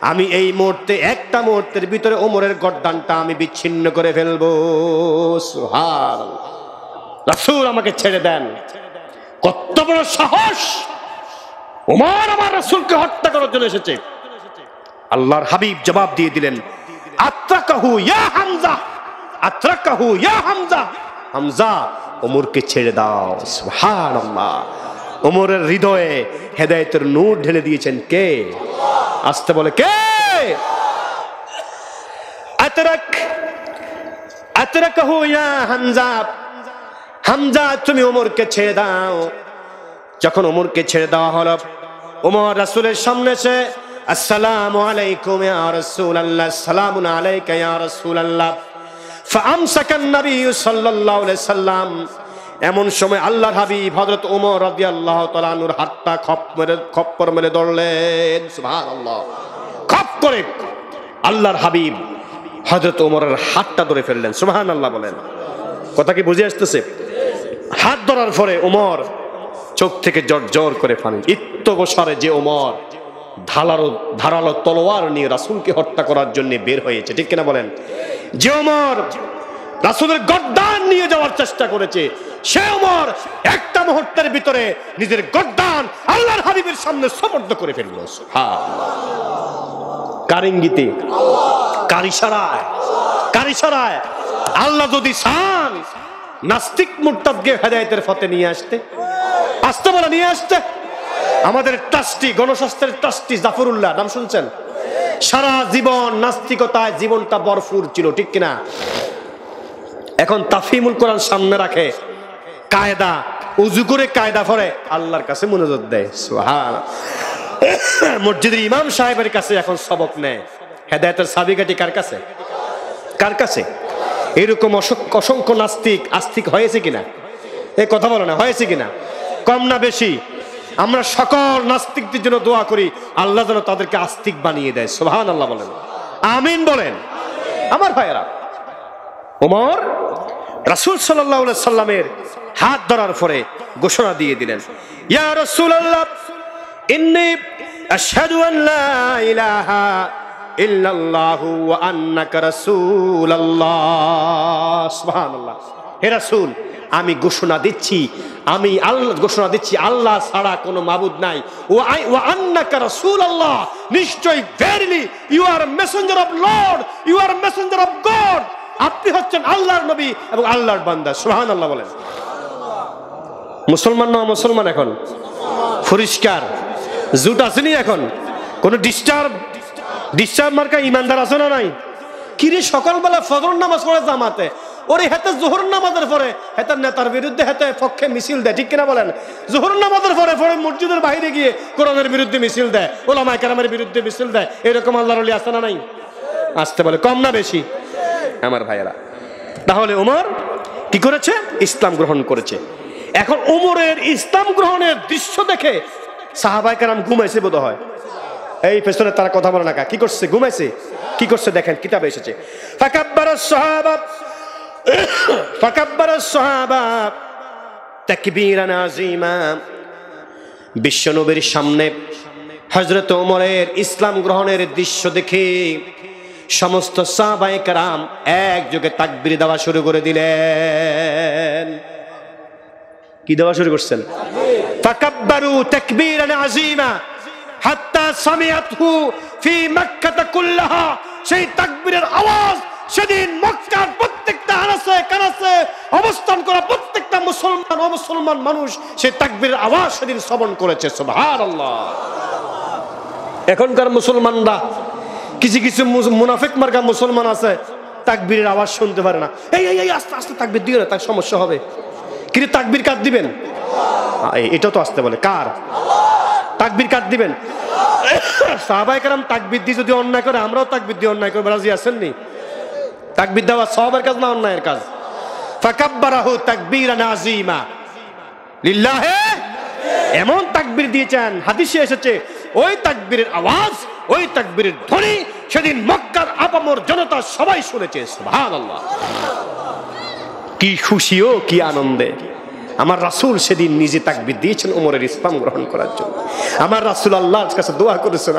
আমি এই মুহূর্তে, একটা মুহূর্তের ভিতরে ওমরের গর্দানটা আমি বিচ্ছিন্ন করে ফেলবো। সুবহানাল্লাহ। রাসূল আমাকে ছেড়ে দেন। কত বড় সাহস! ওমর আমার রাসূলকে হত্যা করার জন্য এসেছে। আল্লাহর হাবিব জবাব দিয়ে দিলেন, আত্রাকাহু ইয়া হামজা, আত্রাকাহু ইয়া হামজা, হামজা ওমরকে ছেড়ে দাও। সুবহানাল্লাহ। ওমরের হৃদয়ে হেদায়েতের নূর ঢেলে দিয়েছেন কে? আসতে বলে কে? আতরাকাহু ইয়া হামজা, হামজা তুমি ওমরকে ছেড়ে দাও। যখন ওমরকে ছেড়ে দেওয়া হলো, ওমর রাসূলের সামনে এসে, আসসালামু আলাইকুম ইয়া রাসূলুল্লাহ, সালামুন আলাইকা ইয়া রাসূলুল্লাহ। ফাআমসাকান নবী সাল্লাল্লাহু আলাইহি সাল্লাম। এমন সময় আল্লাহর হাবিব হযরত ওমর রাদিয়াল্লাহু তাআলা আনহুর হাতটা খপ্পর মেরে ধরলেন। সুবহানাল্লাহ। খপ করে আল্লাহর হাবিব হযরত ওমরের হাতটা ধরে ফেললেন। সুবহানাল্লাহ বলেন। কথা কি বুঝে আসতেছে? হাত ধরার পরে ওমর চোখ থেকে জর জর করে পানি, ইত্তবসারে যে ওমর ধারালো তলোয়ার নিয়ে রাসূলকে হত্যা করার জন্য বের হয়েছে, ঠিক কিনা বলেন? যে ওমর রাসূলের গর্দান নিয়ে যাওয়ার চেষ্টা করেছে, সে ওমর একটা মুহূর্তের ভিতরে নিজের গর্দান আল্লাহর হাবিবের সামনে সুপর্দ করে ফেলল। কার ইঙ্গিতে? কার ইশারায়? কার ইশারায়? আল্লাহ যদি চান নাস্তিক মুরতাদকে হেদায়েতের পথে নিয়ে আসতে বলে নিয়ে আসতে। আমাদের ট্রাস্টি, গণস্বাস্থ্যের ট্রাস্টি জাফরুল্লাহ, নাম শুনছেন? সারা জীবন নাস্তিকতায় জীবনটা ভরপুর ছিল, ঠিক কিনা? এখন তাফহিমুল কোরআন সামনে রাখে, কায়দা উজু করে কায়দা পড়ে, আল্লাহর কাছে মুনাজাত দেয়। সুবহানাল্লাহ। মসজিদের ইমাম সাহেবের কাছে এখন সবক নেয়। হেদায়েতের চাবিকাঠি কার কাছে? কার কাছে? এরকম অসংখ্য নাস্তিক আস্তিক হয়েছে কিনা? এই কথা বলো না, হয়েছে কিনা? কম না বেশি? আমরা সকল নাস্তিকদের জন্য দোয়া করি, আল্লাহ যেন তাদেরকে আস্তিক বানিয়ে দেয়। সুবহানাল্লাহ বলেন, আমিন বলেন। আমার ভাইয়েরা, ওমর রাসূল সাল্লাল্লাহু আলাইহি সাল্লামের হাত ধরার পরে ঘোষণা দিয়ে দিলেন, ইয়া রাসূলুল্লাহ ইন্নী আশহাদু আন লা ইলাহা ইল্লাল্লাহু ওয়া আন্নাকা রাসূলুল্লাহ। সুবহানাল্লাহ। হে রাসূল, আমি ঘোষণা দিচ্ছি, আমি আল্লাহ ঘোষণা দিচ্ছি, আল্লাহ ছাড়া কোনো মাবুদ নাই। ওয়া আন্নাকা রাসূলুল্লাহ, নিশ্চয়ই verily you are messenger of Lord, you are messenger of God. আপনি হচ্ছেন আল্লাহর নবী এবং আল্লাহর বান্দা। সুবহানাল্লাহ বলেন। মুসলমান না মুসলমান? এখন পরিষ্কার জুট আসেনি, এখন কোনো ডিস্টার্ব মার্কা ইমানদার আছে না নাই? কিরে সকালবেলা ফজর নামাজ পড়ে জামাতে, ওরে হেতে জোহর নামাজের পরে হেতার নেতার বিরুদ্ধে হেতে পক্ষে মিছিল দেয়, ঠিক কিনা বলেন? জোহর নামাজের পরে মসজিদের বাইরে গিয়ে কোরআনের বিরুদ্ধে মিছিল দেয়, ওলামায়ে কেরামের বিরুদ্ধে মিছিল দেয়। এরকম আল্লাহর ওলি আছে না নাই? আসতে বলে, কম না বেশি? আমার ভাইয়েরা, তাহলে ওমর কি করেছে? ইসলাম গ্রহণ করেছে। এখন ওমরের ইসলাম গ্রহণের দৃশ্য দেখে সাহাবায়ে কেরাম ঘুমাইছে বোধ হয়। এই পেছনে তারা কথা বলে না, কি করছে? ঘুমাইছে। কি করছে দেখেন, কিতাবে এসেছে, ফাকাব্বারাস সাহাবা তাকবীরান আযীমা। বিশ্বনবীর সামনে হযরত ওমরের ইসলাম গ্রহণের দৃশ্য দেখে সমস্ত সাহাবায়ে কেরাম একযোগে তাকবীর দেওয়া শুরু করে দিলেন। কি দেওয়া শুরু করছেন? ফাকাব্বারু তাকবীরান আযীমা হাত্তা সামিআতহু ফি মক্কাহ কুল্লাহা। সেই তাকবীরের আওয়াজ সেদিন মক্কার প্রত্যেকটা আনাচে কানাচে অবস্থান করা প্রত্যেকটা মুসলমান ও মুসলমান মানুষ সেই তাকবীরের আওয়াজ সেদিন শ্রবণ করেছে। সুবহানাল্লাহ। এখনকার মুসলমানরা কিছু কিছু মুনাফিক মার্কা মুসলমান আছে, তাকবীরের আওয়াজ শুনতে পারে না। এই আস্তে আস্তে তাকবীর দিও না, তার সমস্যা হবে। কিন্তু তাকবীর কার দিবেন? এটাও তো আসতে বলে, কার? তাকবীর কার দিবেন? সাহাবায়ে কেরাম তাকবীর দিয়ে যদি অন্যায় করে, আমরাও তাকবীর দিয়ে অন্যায় করব, রাজি আছেন নি? তাকবীর দেওয়া সওয়াবের কাজ না অন্যায়ের কাজ? ফাকাব্বারাহু তাকবীরান আযীমা লিল্লাহি। এমন তাকবীর দিয়েছেন, হাদিসে এসেছে, ওই তাকবীরের আওয়াজ, ওই তাকবীরের ধ্বনি সেদিন মক্কার আপামর জনতা সবাই শুনেছে। সুবহানাল্লাহ। কি খুশি ও কি আনন্দে! আমার রাসূল সেদিন নিজে তাকবীর দিয়েছেন ওমরের ইসলাম গ্রহণ করার জন্য। আমার রাসূল আল্লাহর কাছে দোয়া করেছেন,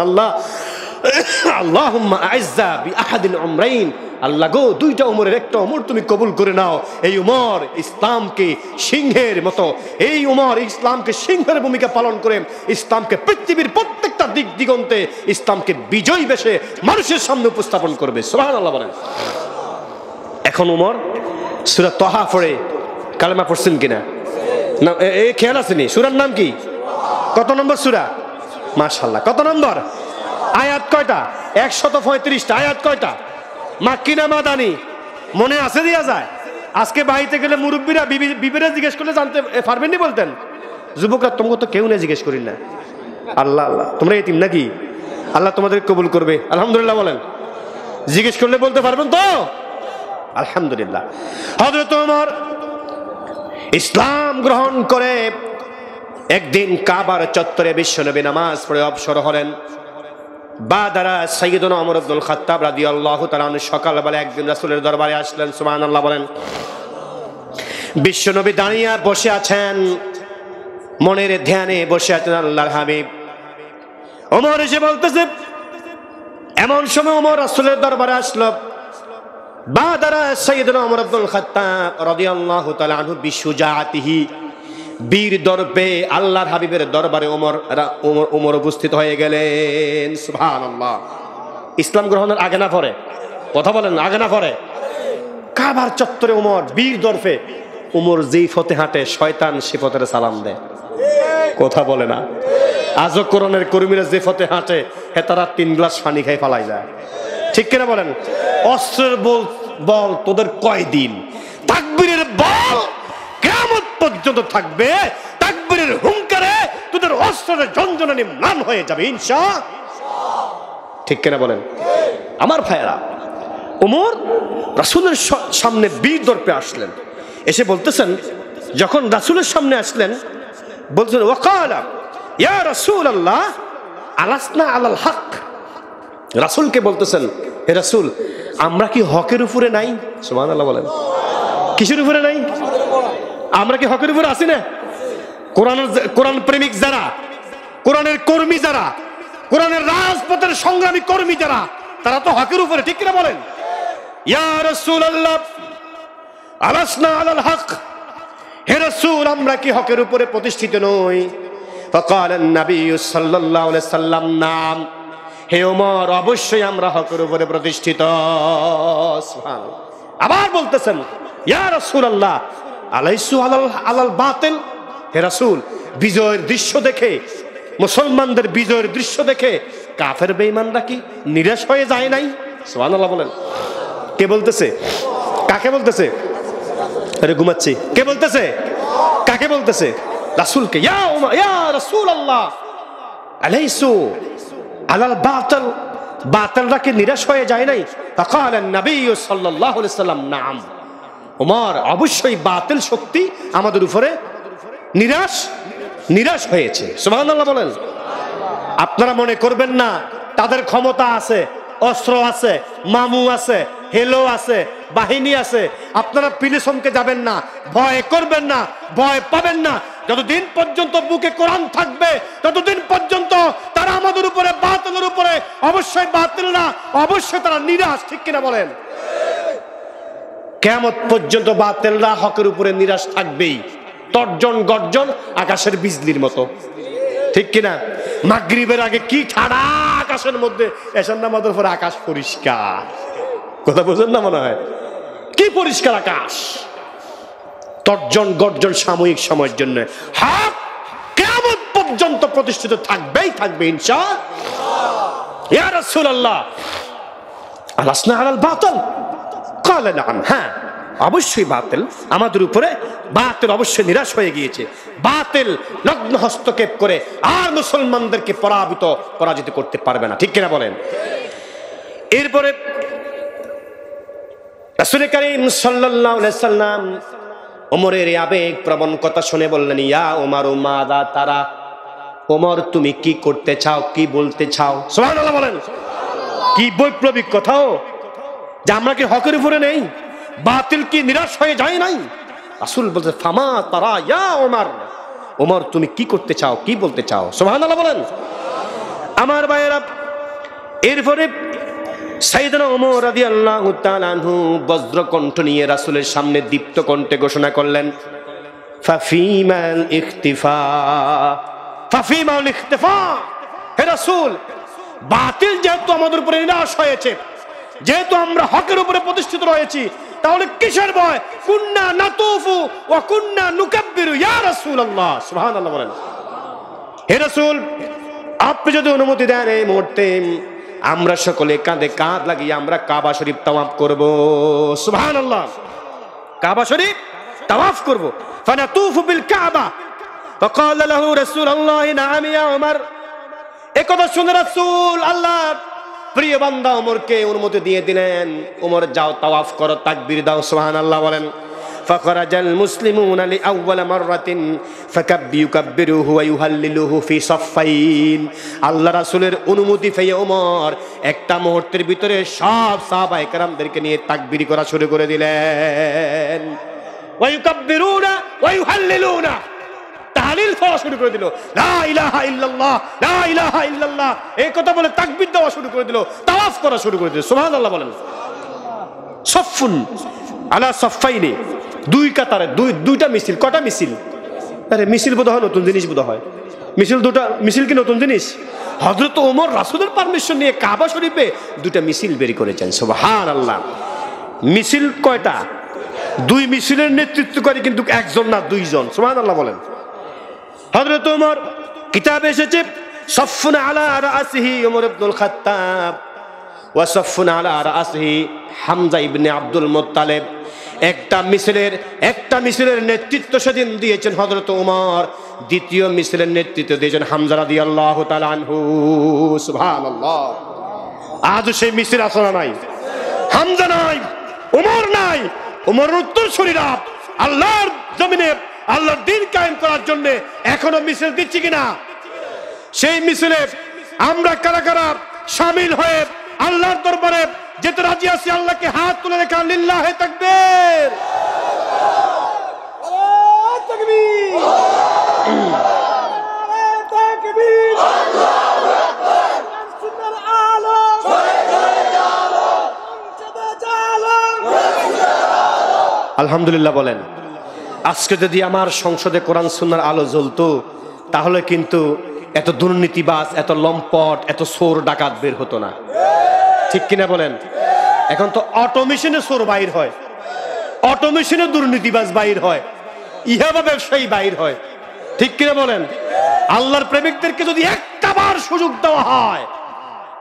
আল্লাহুম্মা আ'ইজ্জা বিআহাদিল উমরাইন। আল্লাহ গো, দুইটা ওমরের একটা ওমর তুমি কবুল করে নাও। এই ওমর ইসলামকে সিংহের মতো, এই ওমর ইসলামকে সিংহের ভূমিকা পালন করে ইসলামকে পৃথিবীর প্রত্যেকটা দিক দিগন্তে ইসলামকে বিজয়ী বেশে মানুষের সামনে উপস্থাপন করবে। সুবহানাল্লাহ বলেন। এখন ওমর সূরা তাহা পড়ে কালেমা পড়ছেন কিনা? না, এই খেয়াল আসেনি? সূরার নাম কি? কত নম্বর সূরা? মাশাআল্লাহ। কত নম্বর? আয়াত কয়টা? 135টা। আয়াত কয়টা? মাক্কি না মাদানি? মনে আছে? দিয়া যায়। আজকে বাড়িতে গেলে মুরব্বীরা বিবিরা জিজ্ঞেস করলে জানতে পারবেননি, বলতেন। যুবকরা তোমাকে তো কেউ না জিজ্ঞেস করি না। আল্লাহ আল্লাহ, তোমরা এতিম নাকি? আল্লাহ তোমাদের কবুল করবে, আলহামদুলিল্লাহ বলেন। জিজ্ঞেস করলে বলতে পারবেন তো? আলহামদুলিল্লাহ। হযরত ওমর ইসলাম গ্রহণ করে একদিন কাবার চত্বরে বিশ্বনবী নামাজ পড়ে অবসর হলেন। বাদারা সাইয়্যিদুনা ওমর ইবনুল খাত্তাব রাদিয়াল্লাহু তাআলা আনহু সকালবেলা একদিন রাসূলের দরবারে আসলেন। সুবহানাল্লাহ বলেন। বিশ্বনবী দাঁড়িয়ে বসে আছেন, মনের ধ্যানে বসে আছেন আল্লাহর হাবিব। ওমর এসে বলতেছে, এমন সময় ওমর রাসূলের দরবারে আসলো। বাদারা সাইয়েদনা ওমর ইবনুল খাত্তাব রাদিয়াল্লাহু তাআলা আনহু বিশুজাআতিহি, বীর দর্পে আল্লাহর হাবিবের দরবারে ওমর উপস্থিত হয়ে গেলেন। সুবহানাল্লাহ। ইসলাম গ্রহণের আগে না পরে? কথা বলেন, আগে না পরে? কাবার চত্বরে ওমর বীর দর্পে, ওমর যেই পথে হাঁটে শয়তান সে পথের সালাম দেয়। কথা বলে না? আজও কোরআনের কর্মীরা যে পথে হাঁটে হে তারা 3 গ্লাস পানি খাই ফালাই যায়। ঠিক কিনা বলেন? অস্ত্রের বল তোদের কয়দিন, তাকবীরের বল কিয়ামত পর্যন্ত থাকবে। তাকবীরের হুঙ্কারে তোদের অস্ত্রের ঝনঝনানি ম্লান হয়ে যাবে ইনশাআল্লাহ। ঠিক কিনা বলেন? আমার ভাইয়েরা, ওমর রাসূলের সামনে বীর দর্পে আসলেন। এসে বলতেছেন, যখন রাসূলের সামনে আসলেন বলছেন, ওয়াকালা ইয়া রাসূলুল্লাহ আলাসনা আলাল হক। রাসূলকে বলতেছেন, হে রাসূল আমরা কি হকের উপরে নাই? সুবহানাল্লাহ বলেন। কিসের উপরে নাই? আমরা কি হকের উপরে আছি না? কোরআন প্রেমিক যারা, কোরআনের কর্মী যারা, কোরআনের রাজপথের সংগ্রামী কর্মী যারা, তারা তো হকের উপরে। ঠিক কিনা বলেন? ইয়া রাসূলুল্লাহ আলাসনা আলাল হক, হে রাসূল আমরা কি হকের উপরে প্রতিষ্ঠিত নই? ফাকাল নবী সাল্লাল্লাহু আলাইহি সাল্লাম নাম, হে ওমর অবশ্যই আমরা হকের উপরে প্রতিষ্ঠিত। সুবহানাল্লাহ। আবার বলতেছেন, ইয়া রাসূলুল্লাহ আলাইসু আলাল বাতিল, হে রাসূল বিজয়ের দৃশ্য দেখে, মুসলমানদের বিজয়ের দৃশ্য দেখে কাফের বেঈমানরা কি নিরাশ হয়ে যায় নাই? সুবহানাল্লাহ বলেন। কে বলতেছে? কাকে বলতেছে? আরে ঘুমাচ্ছি। কে বলতেছে? কাকে বলতেছে? রাসূলকে। ইয়া উমর ইয়া রাসূলুল্লাহ আলাইসু আলাল বাতিল, বাতিলরা কি নিরাশ হয়ে যায় নাই? ফাকাল নবী সাল্লাল্লাহু আলাইহি সাল্লাম নাম, ওমর অবশ্যই বাতিল শক্তি আমাদের উপরে নিরাশ হয়েছে। সুবহানাল্লাহ বলেন। আপনারা মনে করবেন না তাদের ক্ষমতা আছে, অস্ত্র আছে, মামু আছে, হেলো আছে, বাহিনী আছে। আপনারা পিলিসমকে যাবেন না, ভয় করবেন না, ভয় পাবেন না। যতদিন পর্যন্ত বুকে কোরআন থাকবে ততদিন পর্যন্ত তারা আমাদের উপরে, বাতিলের উপরে অবশ্যই বাতিল না, অবশ্যই তারা নিরাশ। ঠিক কিনা বলেন? কিয়ামত পর্যন্ত বাতিলরা হকের উপরে নিরাশ থাকবেই। তর্জন গর্জন আকাশের বিজলির মতো। ঠিক কিনা? মাগরিবের আগে কি ঠাড়া আকাশের মধ্যে, এশার নামাজের পরে আকাশ পরিষ্কার। কথা বুঝেন না মনে হয়? কি পরিষ্কার আকাশ। তর্জন গর্জন সাময়িক সময়ের জন্য, হক কিয়ামত পর্যন্ত প্রতিষ্ঠিত থাকবেই থাকবে ইনশাআল্লাহ। ইয়া রাসূলুল্লাহ আলাসনা আলাল বাতিল, ক্বালা নাম, হ্যাঁ অবশ্যই বাতিল আমাদের উপরে, বাতিল অবশ্যই নিরাশ হয়ে গিয়েছে। বাতিল নগ্ন হস্তক্ষেপ করে আর মুসলমানদেরকে পরাজিত করতে পারবে না। ঠিক কিনা বলেন? এরপরে রাসূল কারীম সাল্লাল্লাহু আলাইহি সাল্লাম ওমরের আবেগ প্রবণ কথা শুনে বললেন, ইয়া ওমর মাযা তারা, ওমর তুমি কি করতে চাও, কি বলতে চাও? সুবহানাল্লাহ বলেন। কি বৈপ্লবিক কথাও, যে আমরা কি হকের উপরে নেই, বাতিল কি নিরাশ হয়ে যায় নাই? রাসূল বলছে, ফামা তারা ইয়া ওমর, ওমর তুমি কি করতে চাও, কি বলতে চাও? সুবহানাল্লাহ বলেন। আমার ভাইয়েরা, এরপরে সাইয়েদনা ওমর রাদিয়াল্লাহু তাআলা আনহু বজ্র কণ্ঠ নিয়ে রাসূলের সামনে দীপ্ত কণ্ঠে ঘোষণা করলেন, ফাফিমাল ইখতিফা, ফাফিমাল ইখতিফা, হে রাসূল বাতিল যেহেতু আমাদের উপরে নিরাশ হয়েছে, যেহেতু আমরা হকের উপরে প্রতিষ্ঠিত রয়েছি, তাহলে কিসের ভয়? কুন্না নাতুফু ওয়া কুন্না নুকাব্বিরু ইয়া রাসূলুল্লাহ। সুবহানাল্লাহ বলেন। হে রাসূল আপনি যদি অনুমতি দেন এই মুহূর্তে আমরা সকলে কাঁধে কাঁধ লাগিয়ে আমরা কাবা শরীফ তাওয়াফ করব। সুবহানাল্লাহ। কাবা শরীফ তাওয়াফ করব। ফানাতুফু বিল কাবা। فقال له رسول الله نعم يا عمر। এই কথা শুনে রাসূল আল্লাহ প্রিয় বান্দা ওমরকে অনুমতি দিয়ে দিলেন, ওমর যাও তাওয়াফ করো, তাকবীর দাও। সুবহানাল্লাহ বলেন। فخرج المسلمون لأول مرة فكبروه ويهللوه في صفين। আল্লাহ রাসূলের অনুমতি পেয়ে ওমর একটা মুহূর্তের ভিতরে সব সাহাবায়ে কেরামদেরকে নিয়ে তাকবীর করা শুরু করে দিলেন। ওয়ায়ুকাব্বিরুনা ওয়ায়ুহাল্লিলুনা, তাহলিল পড়া শুরু করে দিল, লা ইলাহা ইল্লাল্লাহ, লা ইলাহা ইল্লাল্লাহ, এই কথা বলে তাকবীর দেওয়া শুরু করে দিল, তাওয়াফ করা শুরু করে দিল। সুবহানাল্লাহ বলেন। সফুন আলা সফাইনি, দুই কাতারে দুইটা মিছিল। কটা মিছিল? আরে মিছিল বোধ হয় নতুন জিনিস, বোধ হয় মিছিল কি নতুন জিনিস? হযরত ওমর রাসূলের পারমিশন নিয়ে কাবা শরীফে দুইটা মিছিল বের করেছেন। সুবহানাল্লাহ। মিছিল কয়টা? দুই মিছিলের নেতৃত্ব করে কিন্তু একজন না, দুইজন। সুবহানাল্লাহ বলেন। হযরত ওমর, কিতাবে এসেছে সফুন আলা রাসিহি ওমর ইবনুল খাত্তাব ওয়া সফুন আলা রাসিহি হামজা ইবনে আব্দুল মুত্তালিব। একটা মিছিলের নেতৃত্ব সেদিন দিয়েছেন হযরত ওমর, দ্বিতীয় মিছিলের নেতৃত্ব দিয়েছেন হামজা রাদিয়াল্লাহু তাআলা আনহু। সুবহানাল্লাহ। আজ সেই মিছিল আছে না নাই? হামজা নাই, ওমর নাই, ওমরের উত্তরসূরিরা আল্লাহর জমিনে আল্লাহর দ্বীন কায়েম করার জন্য এখনো মিছিল দিচ্ছি কিনা? সেই মিছিলে আমরা কারা কারা শামিল হয়ে আল্লাহর দরবারে যেতে রাজি আছি? আল্লাহকে হাত তুলে রেখা লিল্লাহে তাকবীর, তাকবীর, তাকবীর, আল্লাহু আকবার, সুন্নাহর আলম, আলহামদুলিল্লাহ বলেন। আজকে যদি আমার সংসদে কোরআন সুন্নাহর আলো জ্বলতো, তাহলে কিন্তু এত দুর্নীতিবাজ, এত লম্পট, এত চোর ডাকাত বের হতো না। ঠিক কিনা বলেন? এখন তো অটোমেশনে চোর বাইর হয়, অটোমেশনে দুর্নীতিবাজ বাইর হয়, ইহাবা ব্যবসায়ী বাইর হয়। ঠিক কিনা বলেন? আল্লাহর প্রেমিকদেরকে যদি একটা বার সুযোগ দেওয়া হয়,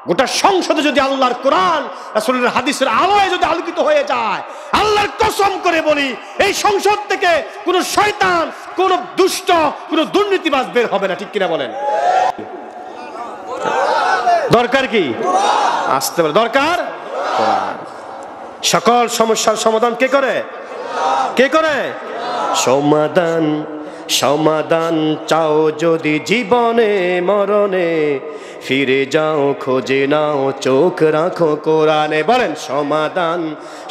গোটা সংসদে যদি আল্লাহর কোরআন রাসূলের হাদিসের আলোয় যদি আলোকিত হয়ে যায়, আল্লাহর কসম করে বলি এই সংসদ থেকে কোন শয়তান, কোন দুষ্ট, কোন দুর্নীতিবাজ বের হবে না। ঠিক কিনা বলেন? দরকার কি? আসতে পারে দরকার কোরআন। সকল সমস্যার সমাধান কে করে? কে করে? সমাধান সমাধান চাও যদি জীবনে মরণে, ফিরে যাও খোঁজে নাও চোখ রাখো কোরআনে। বলেন, সমাধান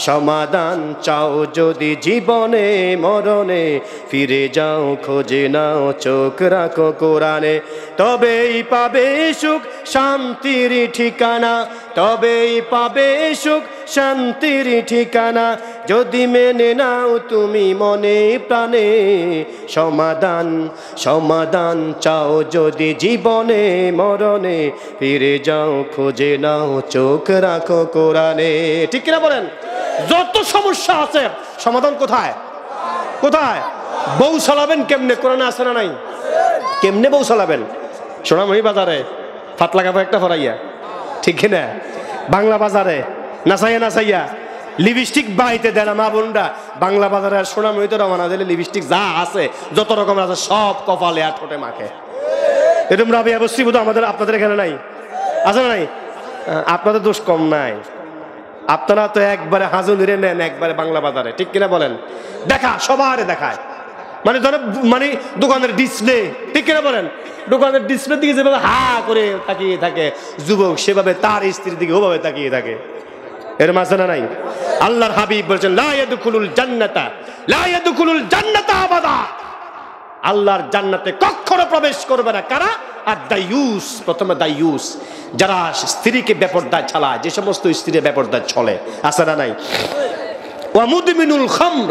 সমাধান চাও যদি জীবনে মরণে, ফিরে যাও খোঁজে নাও চোখ রাখো কোরআনে। তবেই পাবে সুখ শান্তির ঠিকানা, তবেই পাবে সুখ শান্তির ঠিকানা, যদি মেনে নাও তুমি মনে প্রাণে। সমাধান সমাধান চাও যদি জীবনে মরণে, ফিরে যাও খোঁজে নাও চোখ রাখো কোরআনে। ঠিক কিনা বলেন? যত সমস্যা আছে সমাধান কোথায়? কোথায়? বউ চালাবেন কেমনে? কোরআনে আছে না নাই? কেমনে বউ চালাবেন? সোনামণি বাজারে ফাতলা কাপড় একটা ফরাইয়া, ঠিক কিনা? বাংলা বাজারে নাচাইয়া নাচাইয়া লিপস্টিক বাইতে দেয় না মা বোনরা। বাংলা বাজারে আর সোনামণিতে রওনা দিলে লিপস্টিক যা আছে, যত রকম আছে, সব কপালে আর ঠোঁটে মাখে। এরকম রাবিয়া বস্তি বোধ আমাদের আপনাদের এখানে নাই? আছে না নাই? আপনাদের দোষ কম নাই, আপনারা তো একবারে হাজুনিরে নেন একবারে বাংলা বাজারে। ঠিক কিনা বলেন? দেখা সবারে দেখায়, মানে ধরো মানে দোকানের ডিসপ্লে। ঠিক কিনা বলেন? দোকানের ডিসপ্লে দিকে যেভাবে হা করে তাকিয়ে থাকে যুবক, সেভাবে তার স্ত্রীর দিকে ওভাবে তাকিয়ে থাকে। এর মাঝে না নাই? আল্লাহর হাবিব বলছেন, লা ইয়াদখুলুল জান্নাতা, লা ইয়াদখুলুল জান্নাতা আবাদা, আল্লাহর জান্নাতে কখনো প্রবেশ করবে না কারা? আর দায়ুস। প্রথমে দায়ুস, যারা স্ত্রীকে বেপরদায় চালায়, যে সমস্ত স্ত্রী বেপরদায় চলে, আছে না নাই? ওয়া মুদমিনুল খামর,